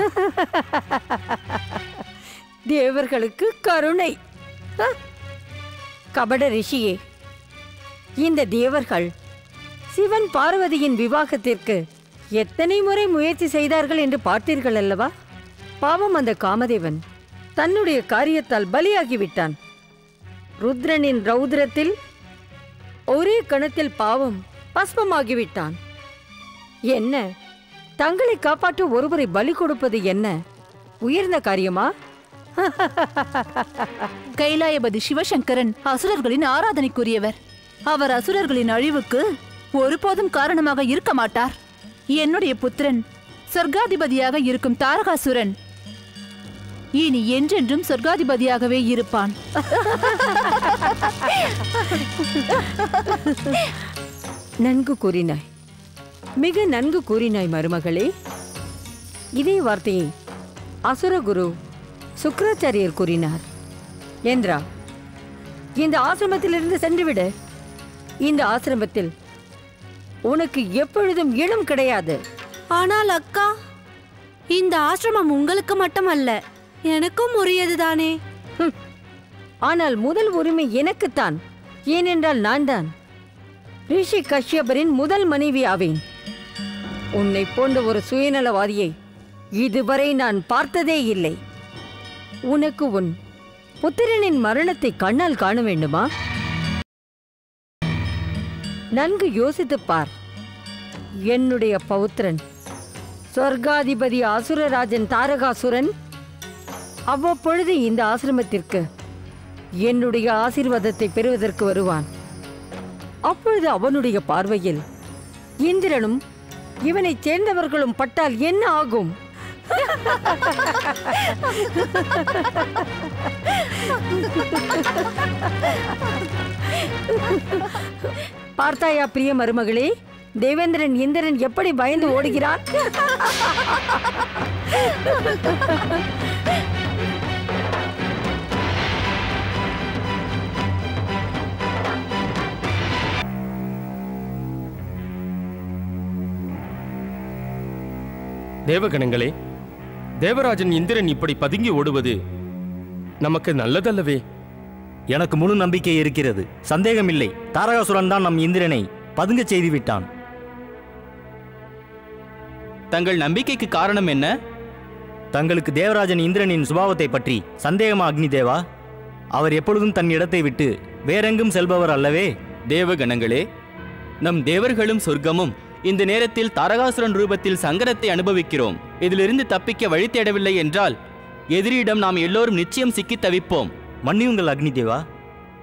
தேவர்களுக்கு கருணை? கபட ரிஷியே, இந்த தேவர்கள் சிவன் பார்வதியின் விவாகத்திற்கு எத்தனை முறை முயற்சி செய்தார்கள் என்று பார்த்தீர்கள் அல்லவா? பாவம், அந்த காமதேவன் தன்னுடைய காரியத்தால் பலியாகிவிட்டான். ருத்ரனின் ரௌத்ரத்தில் ஒரே கணத்தில் பாவம் பஸ்பமாகிவிட்டான். என்ன, தங்களை காப்பாற்ற ஒருவரை பலி கொடுப்பது என்ன உயர்ந்த காரியமா? கைலாயபதி சிவசங்கரன் அசுரர்களின் ஆராதனைக்குரியவர். அவர் அசுரர்களின் அழிவுக்கு ஒருபோதும் காரணமாக இருக்க மாட்டார். என்னுடைய புத்திரன் சொர்க்காதிபதியாக இருக்கும் தாரகாசுரன் இனி என்றென்றும் சொர்க்காதிபதியாகவே இருப்பான். நன்கு கூறினாய், மிக நன்கு கூறினாய் மருமகளே. இதே வார்த்தையை அசுரகுரு சுக்ராச்சாரியர் கூறினார். என்றா, இந்த ஆசிரமத்திலிருந்து சென்றுவிடு. இந்த ஆசிரமத்தில் உனக்கு எப்பொழுதும் இடம் கிடையாது. ஆனால் அக்கா, இந்த ஆசிரமம் உங்களுக்கு மட்டுமல்ல, எனக்கும் உரியதுதானே. ஆனால் முதல் உரிமை எனக்குத்தான். ஏனென்றால் நான் தான் ரிஷி கஷ்யபரின் முதல் மனைவி ஆவேன். உன்னை போன்ற ஒரு சுயநலவாதியை இதுவரை நான் பார்த்ததே இல்லை. உனக்கு உன் புத்திரனின் மரணத்தை கண்ணால் காண வேண்டுமா? நன்கு யோசித்துப் பார். என்னுடைய பௌத்திரன் சொர்க்காதிபதி அசுரராஜன் தாரகாசுரன் அவ்வப்பொழுது இந்த ஆசிரமத்திற்கு என்னுடைய ஆசீர்வாதத்தை பெறுவதற்கு வருவான். அப்பொழுது அவனுடைய பார்வையில் இந்திரனும் இவனைச் சேர்ந்தவர்களும் பட்டால் என்ன ஆகும்? பார்த்தாயா பிரிய மருமகளே, தேவேந்திரன் இந்திரன் எப்படி பயந்து ஓடுகிறார்? தேவகணங்களே, தேவராஜன் இந்திரன் இப்படி பதுங்கி ஓடுவது நமக்கு நல்லதல்லவே? எனக்கு முழு நம்பிக்கை இருக்கிறது, சந்தேகமில்லை. தாரகாசுரன் தான் நம் இந்திரனை பதுங்க செய்து விட்டான். தங்கள் நம்பிக்கைக்கு காரணம் என்ன? தங்களுக்கு தேவராஜன் இந்திரனின் சுபாவத்தை பற்றி சந்தேகமா அக்னி தேவா? அவர் எப்பொழுதும் தன் இடத்தை விட்டு வேறெங்கும் செல்பவர் அல்லவே? தேவகணங்களே, நம் தேவர்களும் சொர்க்கமும் இந்த நேரத்தில் தாரகாசுரன் ரூபத்தில் சங்கடத்தை அனுபவிக்கிறோம். இதிலிருந்து தப்பிக்க வழி தேடவில்லை என்றால் எதிரியிடம் நாம் எல்லோரும் நிச்சயம் சிக்கி தவிப்போம். மன்னியுங்கள் அக்னி தேவா.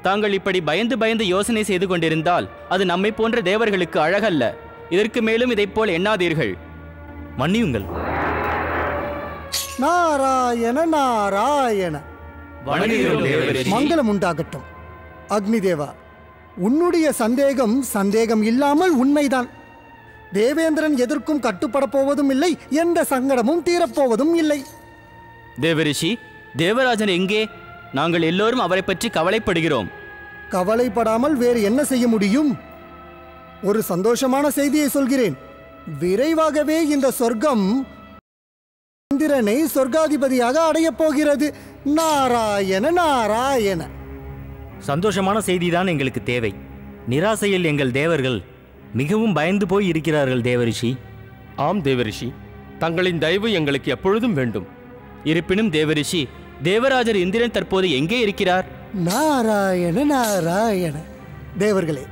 தாங்கள் இப்படி பயந்து பயந்து யோசனை செய்து கொண்டிருந்தால் அது நம்மை போன்ற தேவர்களுக்கு அழகல்ல. இதற்கு மேலும் இதைப் போல் எண்ணாதீர்கள். மன்னியுங்கள். நாராயண நாராயண. மங்களம் உண்டாகட்டும். அக்னி தேவா, உன்னுடைய சந்தேகம் இல்லாமல் உண்மைதான். தேவேந்திரன் எதற்கும் கட்டுப்பட போவதும் இல்லை, எந்த சங்கடமும் தீரப்போவதும் இல்லை. தேவரிஷி, தேவராஜன் எங்கே? நாங்கள் எல்லோரும் அவரை பற்றி கவலைப்படுகிறோம். கவலைப்படாமல் வேறு என்ன செய்ய முடியும்? ஒரு சந்தோஷமான செய்தியை சொல்கிறேன். விரைவாகவே இந்த சொர்க்கம் இந்திரனை சொர்க்காதிபதியாக அடையப் போகிறது. நாராயண நாராயண. சந்தோஷமான செய்திதான் எங்களுக்கு தேவை. நிராசையில் எங்கள் தேவர்கள் மிகவும் பயந்து போய் இருக்கிறார்கள் தேவரிஷி. ஆம் தேவரிஷி, தங்களின் தயவு எங்களுக்கு எப்பொழுதும் வேண்டும். இருப்பினும் தேவரிஷி, தேவராஜர் இந்திரன் தற்போது எங்கே இருக்கிறார்? நாராயண நாராயண. தேவர்களே,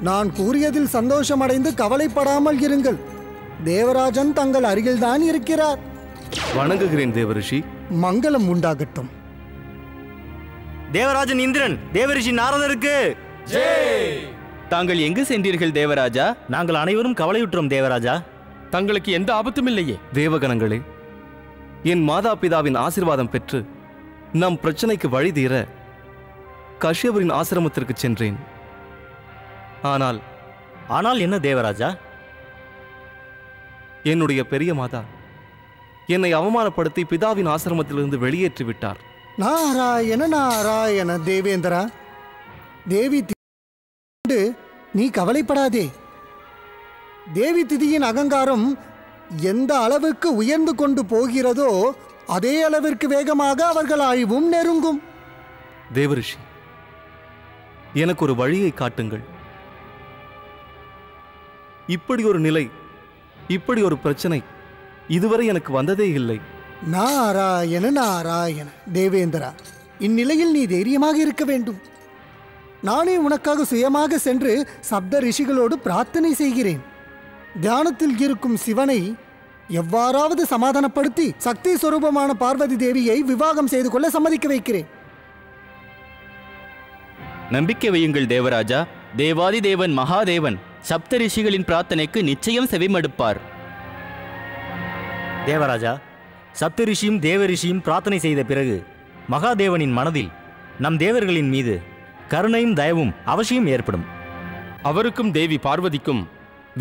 நான் கூறியதில் சந்தோஷமடைந்து கவலைப்படாமல் இருங்கள். தேவராஜன் தங்கள் அருகில்தான் இருக்கிறார். வணங்குகிறேன் தேவரிஷி. மங்களம் உண்டாகட்டும். தேவராஜன் இந்திரன் தேவரிஷி நாரதருக்கு தாங்கள் எங்கு சென்றீர்கள் தேவராஜா? நாங்கள் அனைவரும் கவலையுற்றோம் தேவராஜா. தங்களுக்கு எந்த ஆபத்தும் இல்லையே? தேவகணங்களே, என் மாதா பிதாவின் ஆசீர்வாதம் பெற்று நம் பிரச்சனைக்கு வழி தீர கஷ்யபரின் ஆசிரமத்திற்கு சென்றேன். ஆனால் என்ன தேவராஜா? என்னுடைய பெரிய மாதா என்னை அவமானப்படுத்தி பிதாவின் ஆசிரமத்திலிருந்து வெளியேற்றி விட்டார். நாராயண நாராயண. தேவேந்திரா, தேவி திதி நீ கவலைப்படாதே. தேவி திதியின் அகங்காரம் எந்த அளவுக்கு உயர்ந்து கொண்டு போகிறதோ அதே அளவிற்கு வேகமாக அவர்கள் அழிவும் நெருங்கும். தேவரிஷி, எனக்கு ஒரு வழியை காட்டுங்கள். இப்படி ஒரு நிலை, இப்படி ஒரு பிரச்சனை இதுவரை எனக்கு வந்ததே இல்லை. நாராயண நாராயண. தேவேந்திரா, இந்நிலையில் நீ தைரியமாக இருக்க வேண்டும். நானே உனக்காக சுயமாக சென்று சப்த ரிஷிகளோடு பிரார்த்தனை செய்கிறேன். தியானத்தில் இருக்கும் சிவனை எவ்வாறாவது சமாதானப்படுத்தி சக்தி ஸ்வரூபமான பார்வதி தேவியை விவாகம் செய்து கொள்ள சம்மதிக்க வைக்கிறேன். நம்பிக்கை வையுங்கள் தேவராஜா. தேவாதி தேவன் மகாதேவன் சப்த ரிஷிகளின் பிரார்த்தனைக்கு நிச்சயம் செவிமடுப்பார். தேவராஜா, சப்தரிஷியும் தேவரிஷியும் பிரார்த்தனை செய்த பிறகு மகாதேவனின் மனதில் நம் தேவர்களின் மீது கருணையும் தயவும் அவசியம் ஏற்படும். அவருக்கும் தேவி பார்வதிக்கும்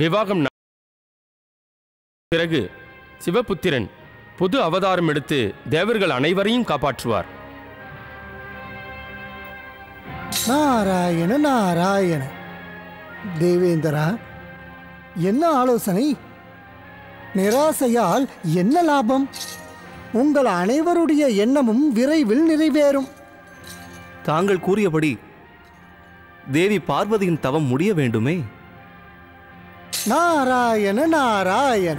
விவாகம் பிறகு சிவபுத்திரன் புது அவதாரம் எடுத்து தேவர்கள் அனைவரையும் காப்பாற்றுவார். நாராயண நாராயண. தேவேந்திரா, என்ன ஆலோசனை? நிராசையால் என்ன லாபம்? உங்கள் அனைவருடைய எண்ணமும் விரைவில் நிறைவேறும். தாங்கள் கூறியபடி தேவி பார்வதியின் தவம் முடிய வேண்டுமே. நாராயண நாராயண.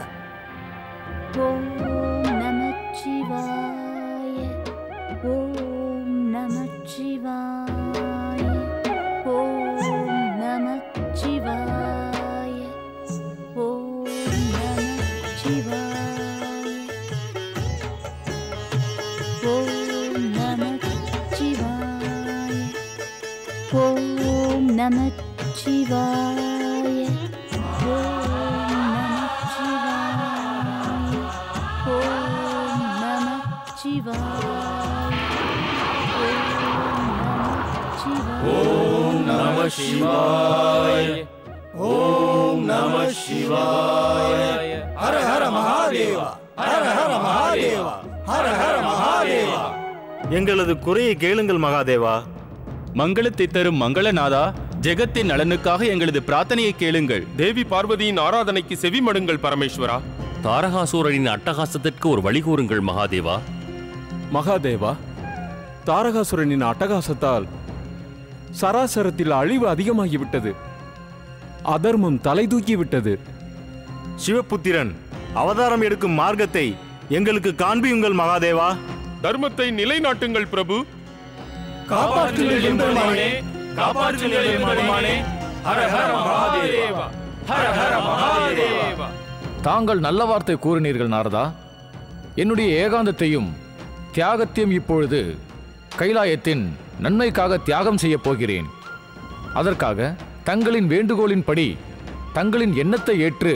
ஓம் நமச்சிவாய. ஓம் நமச்சிவாய. ஓம் நமச்சிவாய. ஓம் நமச்சிவாய. ஓம் நமச்சிவாய. ஓம் நமச்சிவாய. ஓம் நமச்சிவாய. ஓம் நம சிவாய. ஓம் நம சிவாய. ஹர ஹர மகாதேவா, ஹர ஹர மகாதேவா, ஹர ஹர மகாதேவா. எங்களது குறையை கேளுங்கள் மகாதேவா. மங்களத்தை தரும் மங்களநாதா, ஜெகத்தின் நலனுக்காக எங்களது பிரார்த்தனையை கேளுங்கள். தேவி பார்வதியின் ஆராதனைக்கு செவிமடுங்கள் பரமேஸ்வரா. தாரகாசூரனின் அட்டகாசத்திற்கு ஒரு வழி கூறுங்கள் மகாதேவா. மகாதேவா, தாரகாசுரனின் அட்டகாசத்தால் சராசரத்தில் அழிவு அதிகமாகிவிட்டது. அதர்மம் தலை தூக்கிவிட்டது. சிவபுத்திரன் அவதாரம் எடுக்கும் மார்க்கத்தை எங்களுக்கு காண்பியுங்கள் மகாதேவா. தர்மத்தை நிலைநாட்டுங்கள் பிரபு. காப்பாற்றுங்கள் எம்பெருமானே, காப்பாற்றுங்கள் எம்பெருமானே. ஹர ஹர மகாதேவா, ஹர ஹர மகாதேவா. தாங்கள் நல்ல வார்த்தை கூறினீர்கள் நாரதா. என்னுடைய ஏகாந்தத்தையும் தியாகத்தையும் இப்பொழுது கைலாயத்தின் நன்மைக்காக தியாகம் செய்யப் போகிறேன். அதற்காக தங்களின் வேண்டுகோளின்படி தங்களின் எண்ணத்தை ஏற்று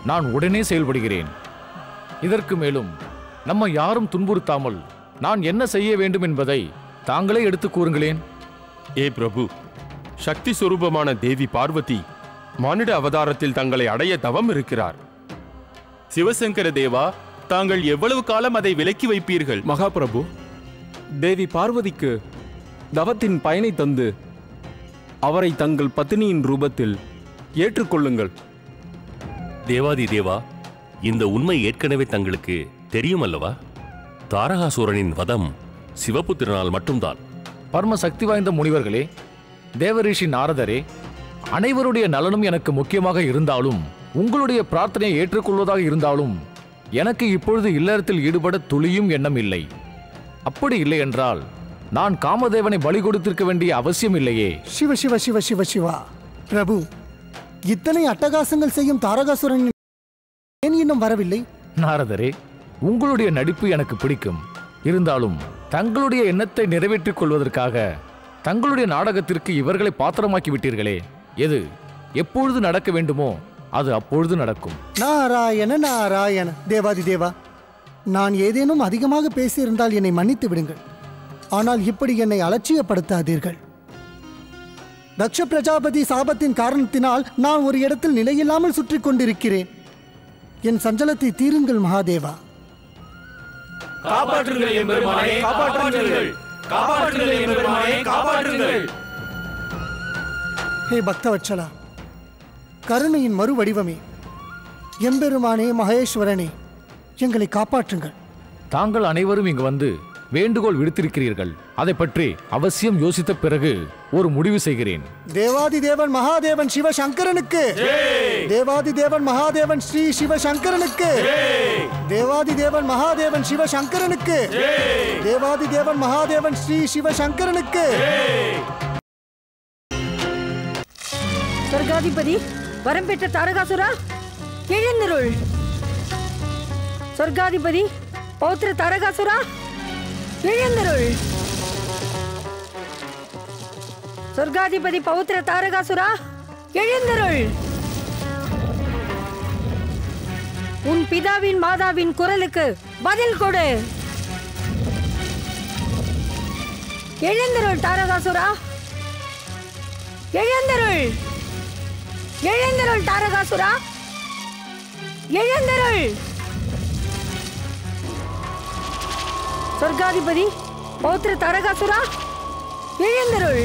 நான் உடனே செயல்படுகிறேன். இதற்கு மேலும் நம்ம யாரும் துன்புறுத்தாமல் நான் என்ன செய்ய வேண்டும் என்பதை தாங்களே எடுத்து கூறுங்களேன். ஏ பிரபு, சக்தி சொரூபமான தேவி பார்வதி மானிட அவதாரத்தில் தங்களை அடைய தவம் இருக்கிறார். சிவசங்கர தேவா, தாங்கள் எவ்வளவு காலம் அதை விலக்கி வைப்பீர்கள்? மகாபிரபு, தேவி பார்வதிக்கு தவத்தின் பயனை தந்து அவரை தங்கள் பத்தினியின் ரூபத்தில் ஏற்றுக்கொள்ளுங்கள். தேவாதி தேவா, இந்த உண்மை ஏற்கனவே தங்களுக்கு தெரியும் அல்லவா? தாரகாசூரனின் வதம் சிவபுத்திரனால் மட்டும்தான். பரம சக்தி வாய்ந்த முனிவர்களே, தேவரிஷி நாரதரே, அனைவருடைய நலனும் எனக்கு முக்கியமாக இருந்தாலும், உங்களுடைய பிரார்த்தனையை ஏற்றுக்கொள்வதாக இருந்தாலும், எனக்கு இப்பொழுது இல்லறத்தில் ஈடுபட துளியும் எண்ணம் இல்லை. அப்படி இல்லை என்றால் நான் காமதேவனை பலி கொடுத்திருக்க வேண்டிய அவசியம் இல்லையே. சிவ சிவ சிவ சிவ சிவா. பிரபு, இத்தனை அட்டகாசங்கள் செய்யும் தாரகாசுரன் ஏன் இன்னும் வரவில்லை? நாரதரே, உங்களுடைய நடிப்பு எனக்கு பிடிக்கும். இருந்தாலும் தங்களுடைய எண்ணத்தை நிறைவேற்றிக் கொள்வதற்காக தங்களுடைய நாடகத்திற்கு இவர்களை பாத்திரமாக்கி விட்டீர்களே. எது எப்பொழுது நடக்க வேண்டுமோ அது அப்பொழுது நடக்கும். நாராயண நாராயண. தேவாதி தேவா, நான் ஏதேனும் அதிகமாக பேசியிருந்தால் என்னை மன்னித்து விடுங்கள். ஆனால் இப்படி என்னை அலட்சியப்படுத்தாதீர்கள். தக்ஷ பிரஜாபதி சாபத்தின் காரணத்தினால் நான் ஒரு இடத்தில் நிலையில்லாமல் சுற்றி கொண்டிருக்கிறேன். என் சஞ்சலத்தை தீருங்கள் மகாதேவா. காப்பாற்றுங்கள் எம்பெருமானே, காப்பாற்றுங்கள். காப்பாற்றுங்கள் எம்பெருமானே, காப்பாற்றுங்கள். ஹே பக்தவத்சலா, கருணையின் மறு வடிவமே, எம்பெருமானே மகேஸ்வரனே, எங்களை காப்பாற்றுங்கள். தாங்கள் அனைவரும் இங்கு வந்து வேண்டுகோள் விடுத்திருக்கிறீர்கள். அதை பற்றி அவசியம் யோசித்த பிறகு ஒரு முடிவு செய்கிறேன். தேவாதி தேவன் மகாதேவன் சிவசங்கரனுக்கு, தேவாதி தேவன் மகாதேவன் ஸ்ரீ சிவசங்கரனுக்கு, தேவாதி தேவன் மகாதேவன் சிவசங்கரனுக்கு, தேவாதி தேவன் மகாதேவன் ஸ்ரீ சிவசங்கரனுக்கு. சொர்க்காதிபதி வரம் பெற்ற தாரகாசுரா எழுந்திருள். சொர்க்காதிபதி பௌத்திர தாரகாசுரா எழுந்திருள். சொர்க்காதிபதி பௌத்திர தாரகாசுரா எழுந்திருள். உன் பிதாவின் மாதாவின் குரலுக்கு பதில் கொடு. எழுந்திருள் தாரகாசுரா, எழுந்திருள். எழுந்திருள் தாரகாசுரா, எழுந்திருள். சொர்க்காதிபதி பௌத்திர தாரகாசுரா எழுந்திருள்.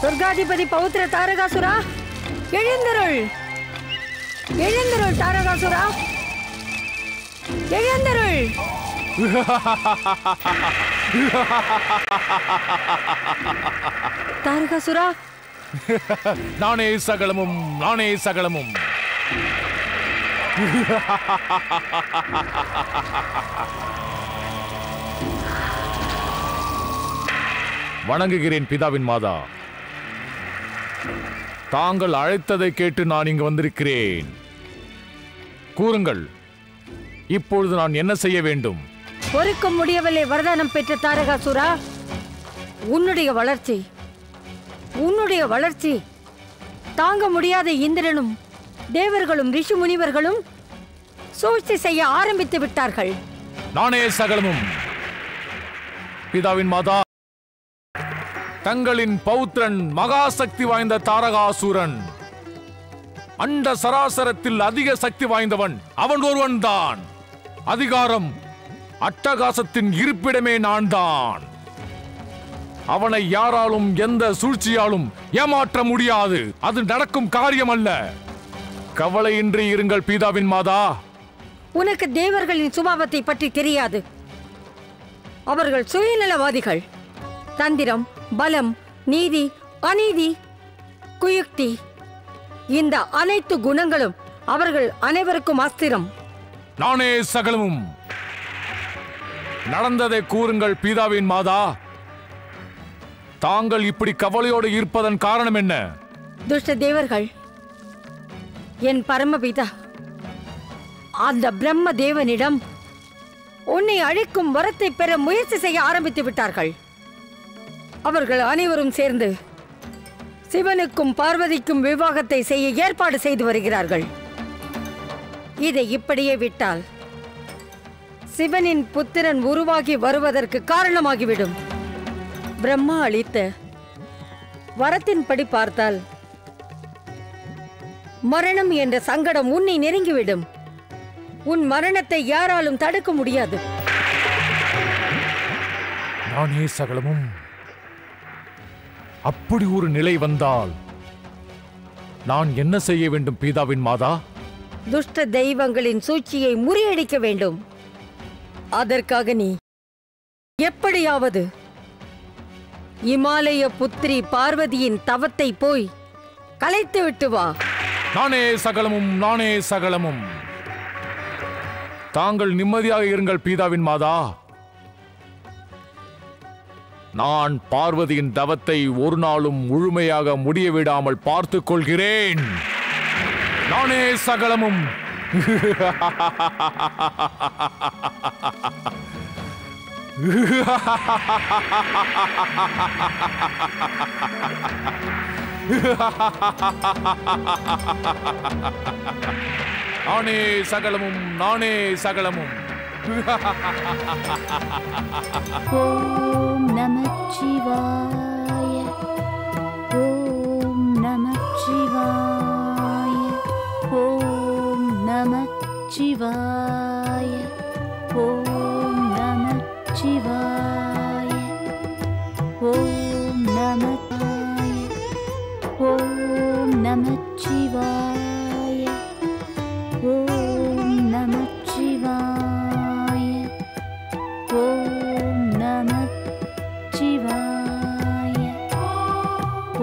சொர்க்காதிபதி பௌத்திர தாரகாசுரா எழுந்திருள். எழுந்திருள் தாரகாசுரா, எழுந்திருள். தாரகாசுரா, நானே சகலமும், நானே சகலமும். வணங்குகிறேன் பிதாவின் மாதா. தாங்கள் அழைத்ததை கேட்டு நான் இங்கு வந்திருக்கிறேன். கூறுங்கள், இப்பொழுது நான் என்ன செய்ய வேண்டும்? பொறுக்க முடியவில்லை வரதானம் பெற்ற தாரகாசுரா. உன்னுடைய வளர்ச்சி தாங்க முடியாத இந்திரனும் தேவர்களும் ரிஷி முனிவர்களும் சூழ்ச்சி செய்ய ஆரம்பித்து விட்டார்கள். நானே சகலமும். பிதாவின் மாதா, தங்களின் பௌத்திரன் மகாசக்தி வாய்ந்த தாரகாசுரன். அண்ட சராசரத்தில் அதிக சக்தி வாய்ந்தவன் அவன் ஒருவன் தான். அதிகாரம் அட்டகாசத்தின் இருப்பிடமே நான் தான். அவனை யாராலும் எந்த சூழ்ச்சியாலும் ஏமாற்ற முடியாது. அது நடக்கும் காரியம் அல்ல. கவலையின்றி இருங்கள் பிதாவின் மாதா. உனக்கு தேவர்களின் சுபாவத்தை பற்றி தெரியாது. அவர்கள் சுயநலவாதிகள். தந்திரம், பலம், நீதி, அநீதி, குயுக்தி, இந்த அனைத்து குணங்களும் அவர்கள் அனைவருக்கும் அஸ்திரம். நானே சகலமும். நடந்ததை கூறுங்கள் பிதாவின் மாதா. தாங்கள் இப்படி கவலையோடு இருப்பதன் காரணம் என்ன? துஷ்ட தேவர்கள், என் பரமபிதா அந்த பிரம்ம தேவனிடம் உன்னை அழிக்கும் வரத்தை பெற முயற்சி செய்ய ஆரம்பித்து விட்டார்கள். அவர்கள் அனைவரும் சேர்ந்து சிவனுக்கும் பார்வதிக்கும் விவாகத்தை செய்ய ஏற்பாடு செய்து வருகிறார்கள். இதை இப்படியே விட்டால் சிவனின் புத்திரன் உருவாகி வருவதற்கு காரணமாகிவிடும். பிரம்மா அளித்த வரத்தின்படி பார்த்தால் மரணம் என்ற சங்கடம் உன்னை நெருங்கிவிடும். உன் மரணத்தை யாராலும் தடுக்க முடியாது. நானே சகலமும். அப்படி ஒரு நிலை வந்தால் நான் என்ன செய்ய வேண்டும் பிதாவின் மாதா? துஷ்ட தெய்வங்களின் சூழ்ச்சியை முறியடிக்க வேண்டும். அதற்காக நீ எப்படியாவது இமாலய புத்திரி பார்வதியின் தவத்தை போய் கலைத்து விட்டு வா. நானே சகலமும், நானே சகலமும். தாங்கள் நிம்மதியாக இருங்கள் பீதாவின் மாதா. நான் பார்வதியின் தவத்தை ஒரு நாளும் முழுமையாக முடிய விடாமல் பார்த்துக் கொள்கிறேன். நானே சகலமும். நானே சகலமும், நானே சகலமும். ஓம் நமச்சிவாய, ஓம் நமச்சிவாய, ஓம் நமச்சிவாய, ஓம் நமச்சிவாய, ஓம் நமச்சிவாய, ஓம் நமச்சிவாய, ஓம் நமச்சிவாய, ஓம் நமச்சிவாய, ஓம் நமச்சிவாய,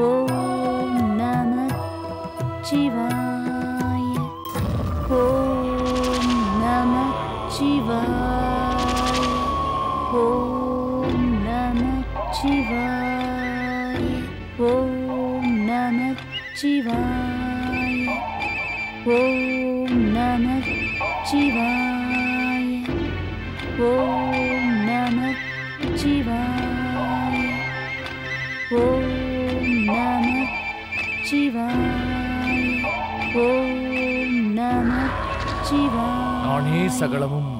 ஓம் நமச்சிவாய, ஓம் நமச்சிவாய, ஓம் நமச்சிவாய, ஓம் நமச்சிவாய, ஓம் நமச்சிவாய, ஓம் நமச்சிவாய, ஓம் நமச்சிவாய. நானே சகலமும்.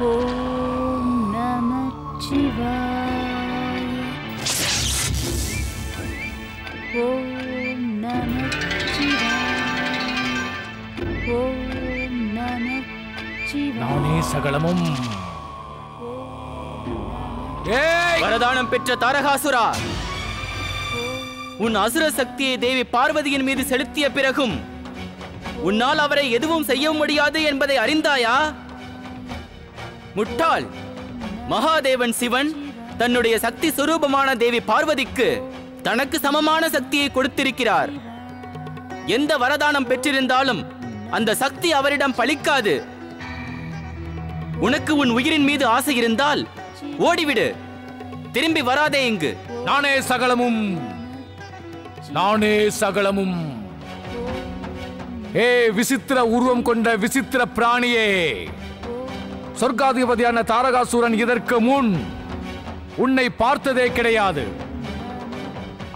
ஓம் நமச்சிவாய, ஓம் நமச்சிவாய, ஓம் நமச்சிவாய. நானே சகலமும். வரதானம் பெற்ற தாரகாசுரா, உன் அசுர சக்தியை தேவி பார்வதியின் மீது செலுத்திய பிறகும் உன்னால் அவரை எதுவும் செய்ய முடியாது என்பதை அறிந்தாயா? முட்டாள்! மகாதேவன் சிவன் தன்னுடைய சக்தி சுரூபமான தேவி பார்வதிக்கு தனக்கு சமமான சக்தியை கொடுத்திருக்கிறார். எந்த வரதானம் பெற்றிருந்தாலும் அந்த சக்தி அவரிடம் பலிக்காது. உனக்கு உன் உயிரின் மீது ஆசை இருந்தால் ஓடிவிடு, திரும்பி வராதே இங்கு. நானே சகலமும், நானே சகலமும். ஏ விசித்திர உருவம் கொண்ட விசித்திர பிராணியே, சொர்க்காதிபதியான தாரகாசூரன் இதற்கு முன் உன்னை பார்த்ததே கிடையாது.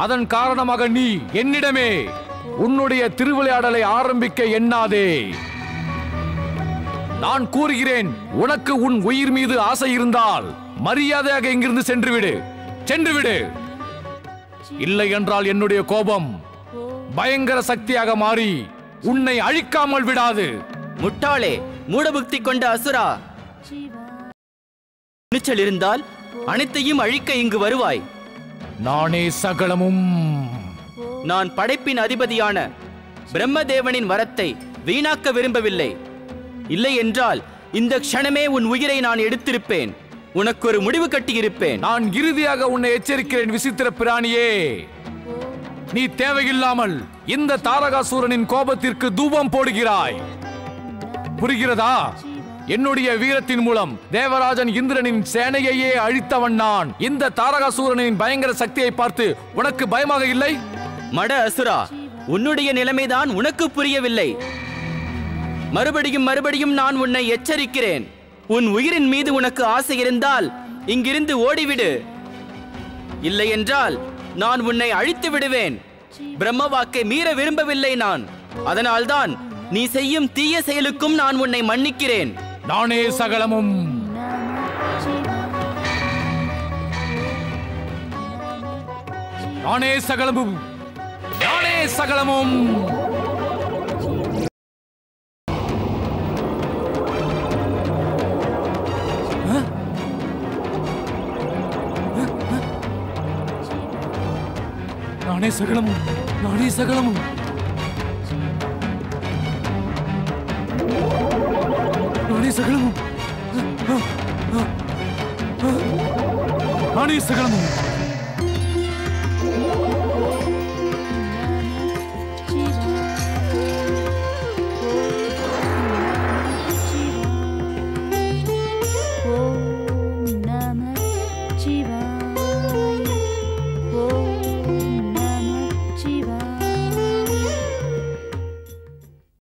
அதன் காரணமாக நீ என்னிடமே உன்னுடைய திருவிளையாடலை ஆரம்பிக்க எண்ணாதே. நான் கூறுகிறேன், உனக்கு உன் உயிர் மீது ஆசை இருந்தால் மரியாதையாக இங்கிருந்து சென்று விடு. இல்லை என்றால் என்னுடைய கோபம் பயங்கர சக்தியாக மாறி உன்னை அழிக்காமல் விடாது. முட்டாளே, மூடபுக்தி கொண்ட அசுரா, துணிச்சல் இருந்தால் அனைத்தையும் அழிக்க இங்கு வருவாய். நானே சகலமும். நான் படைப்பின் அதிபதியான பிரம்மதேவனின் வரத்தை வீணாக்க விரும்பவில்லை. இல்லை என்றால் இந்த க்ஷணமே உன் உயிரை நான் எடுத்திருப்பேன். உனக்கு ஒரு முடிவு கட்டியிருப்பேன். நான் இறுதியாக உன்னை எச்சரிக்கிறேன் விசித்திர பிராணியே. நீ தேவையில்லாமல் இந்த தாரகாசூரனின் கோபத்திற்கு தூபம் போடுகிறாய். புரிகிறதா? என்னுடைய வீரத்தின் மூலம் தேவராஜன் இந்திரனின் சேனையையே அழித்தவன் நான். இந்த தாரகாசூரனின் பயங்கர சக்தியை பார்த்து உனக்கு பயமாக இல்லை? மட அசுரா, உன்னுடைய நிலைமைதான் உனக்கு புரியவில்லை. மறுபடியும் நான் உன்னை எச்சரிக்கிறேன். உன் உயிரின் மீது உனக்கு ஆசை இருந்தால் இங்கிருந்து ஓடிவிடு. இல்லை என்றால் நான் உன்னை அழித்து விடுவேன். பிரம்ம வாக்கை மீற விரும்பவில்லை நான். அதனால்தான் நீ செய்யும் தீய செயலுக்கும் நான் உன்னை மன்னிக்கிறேன். நானே சகலமும். நானே சகலமும். நானே சகலமும். நானே சகலமும். நானே சகலமும். நானே சகலமும். நானே சகலமும்.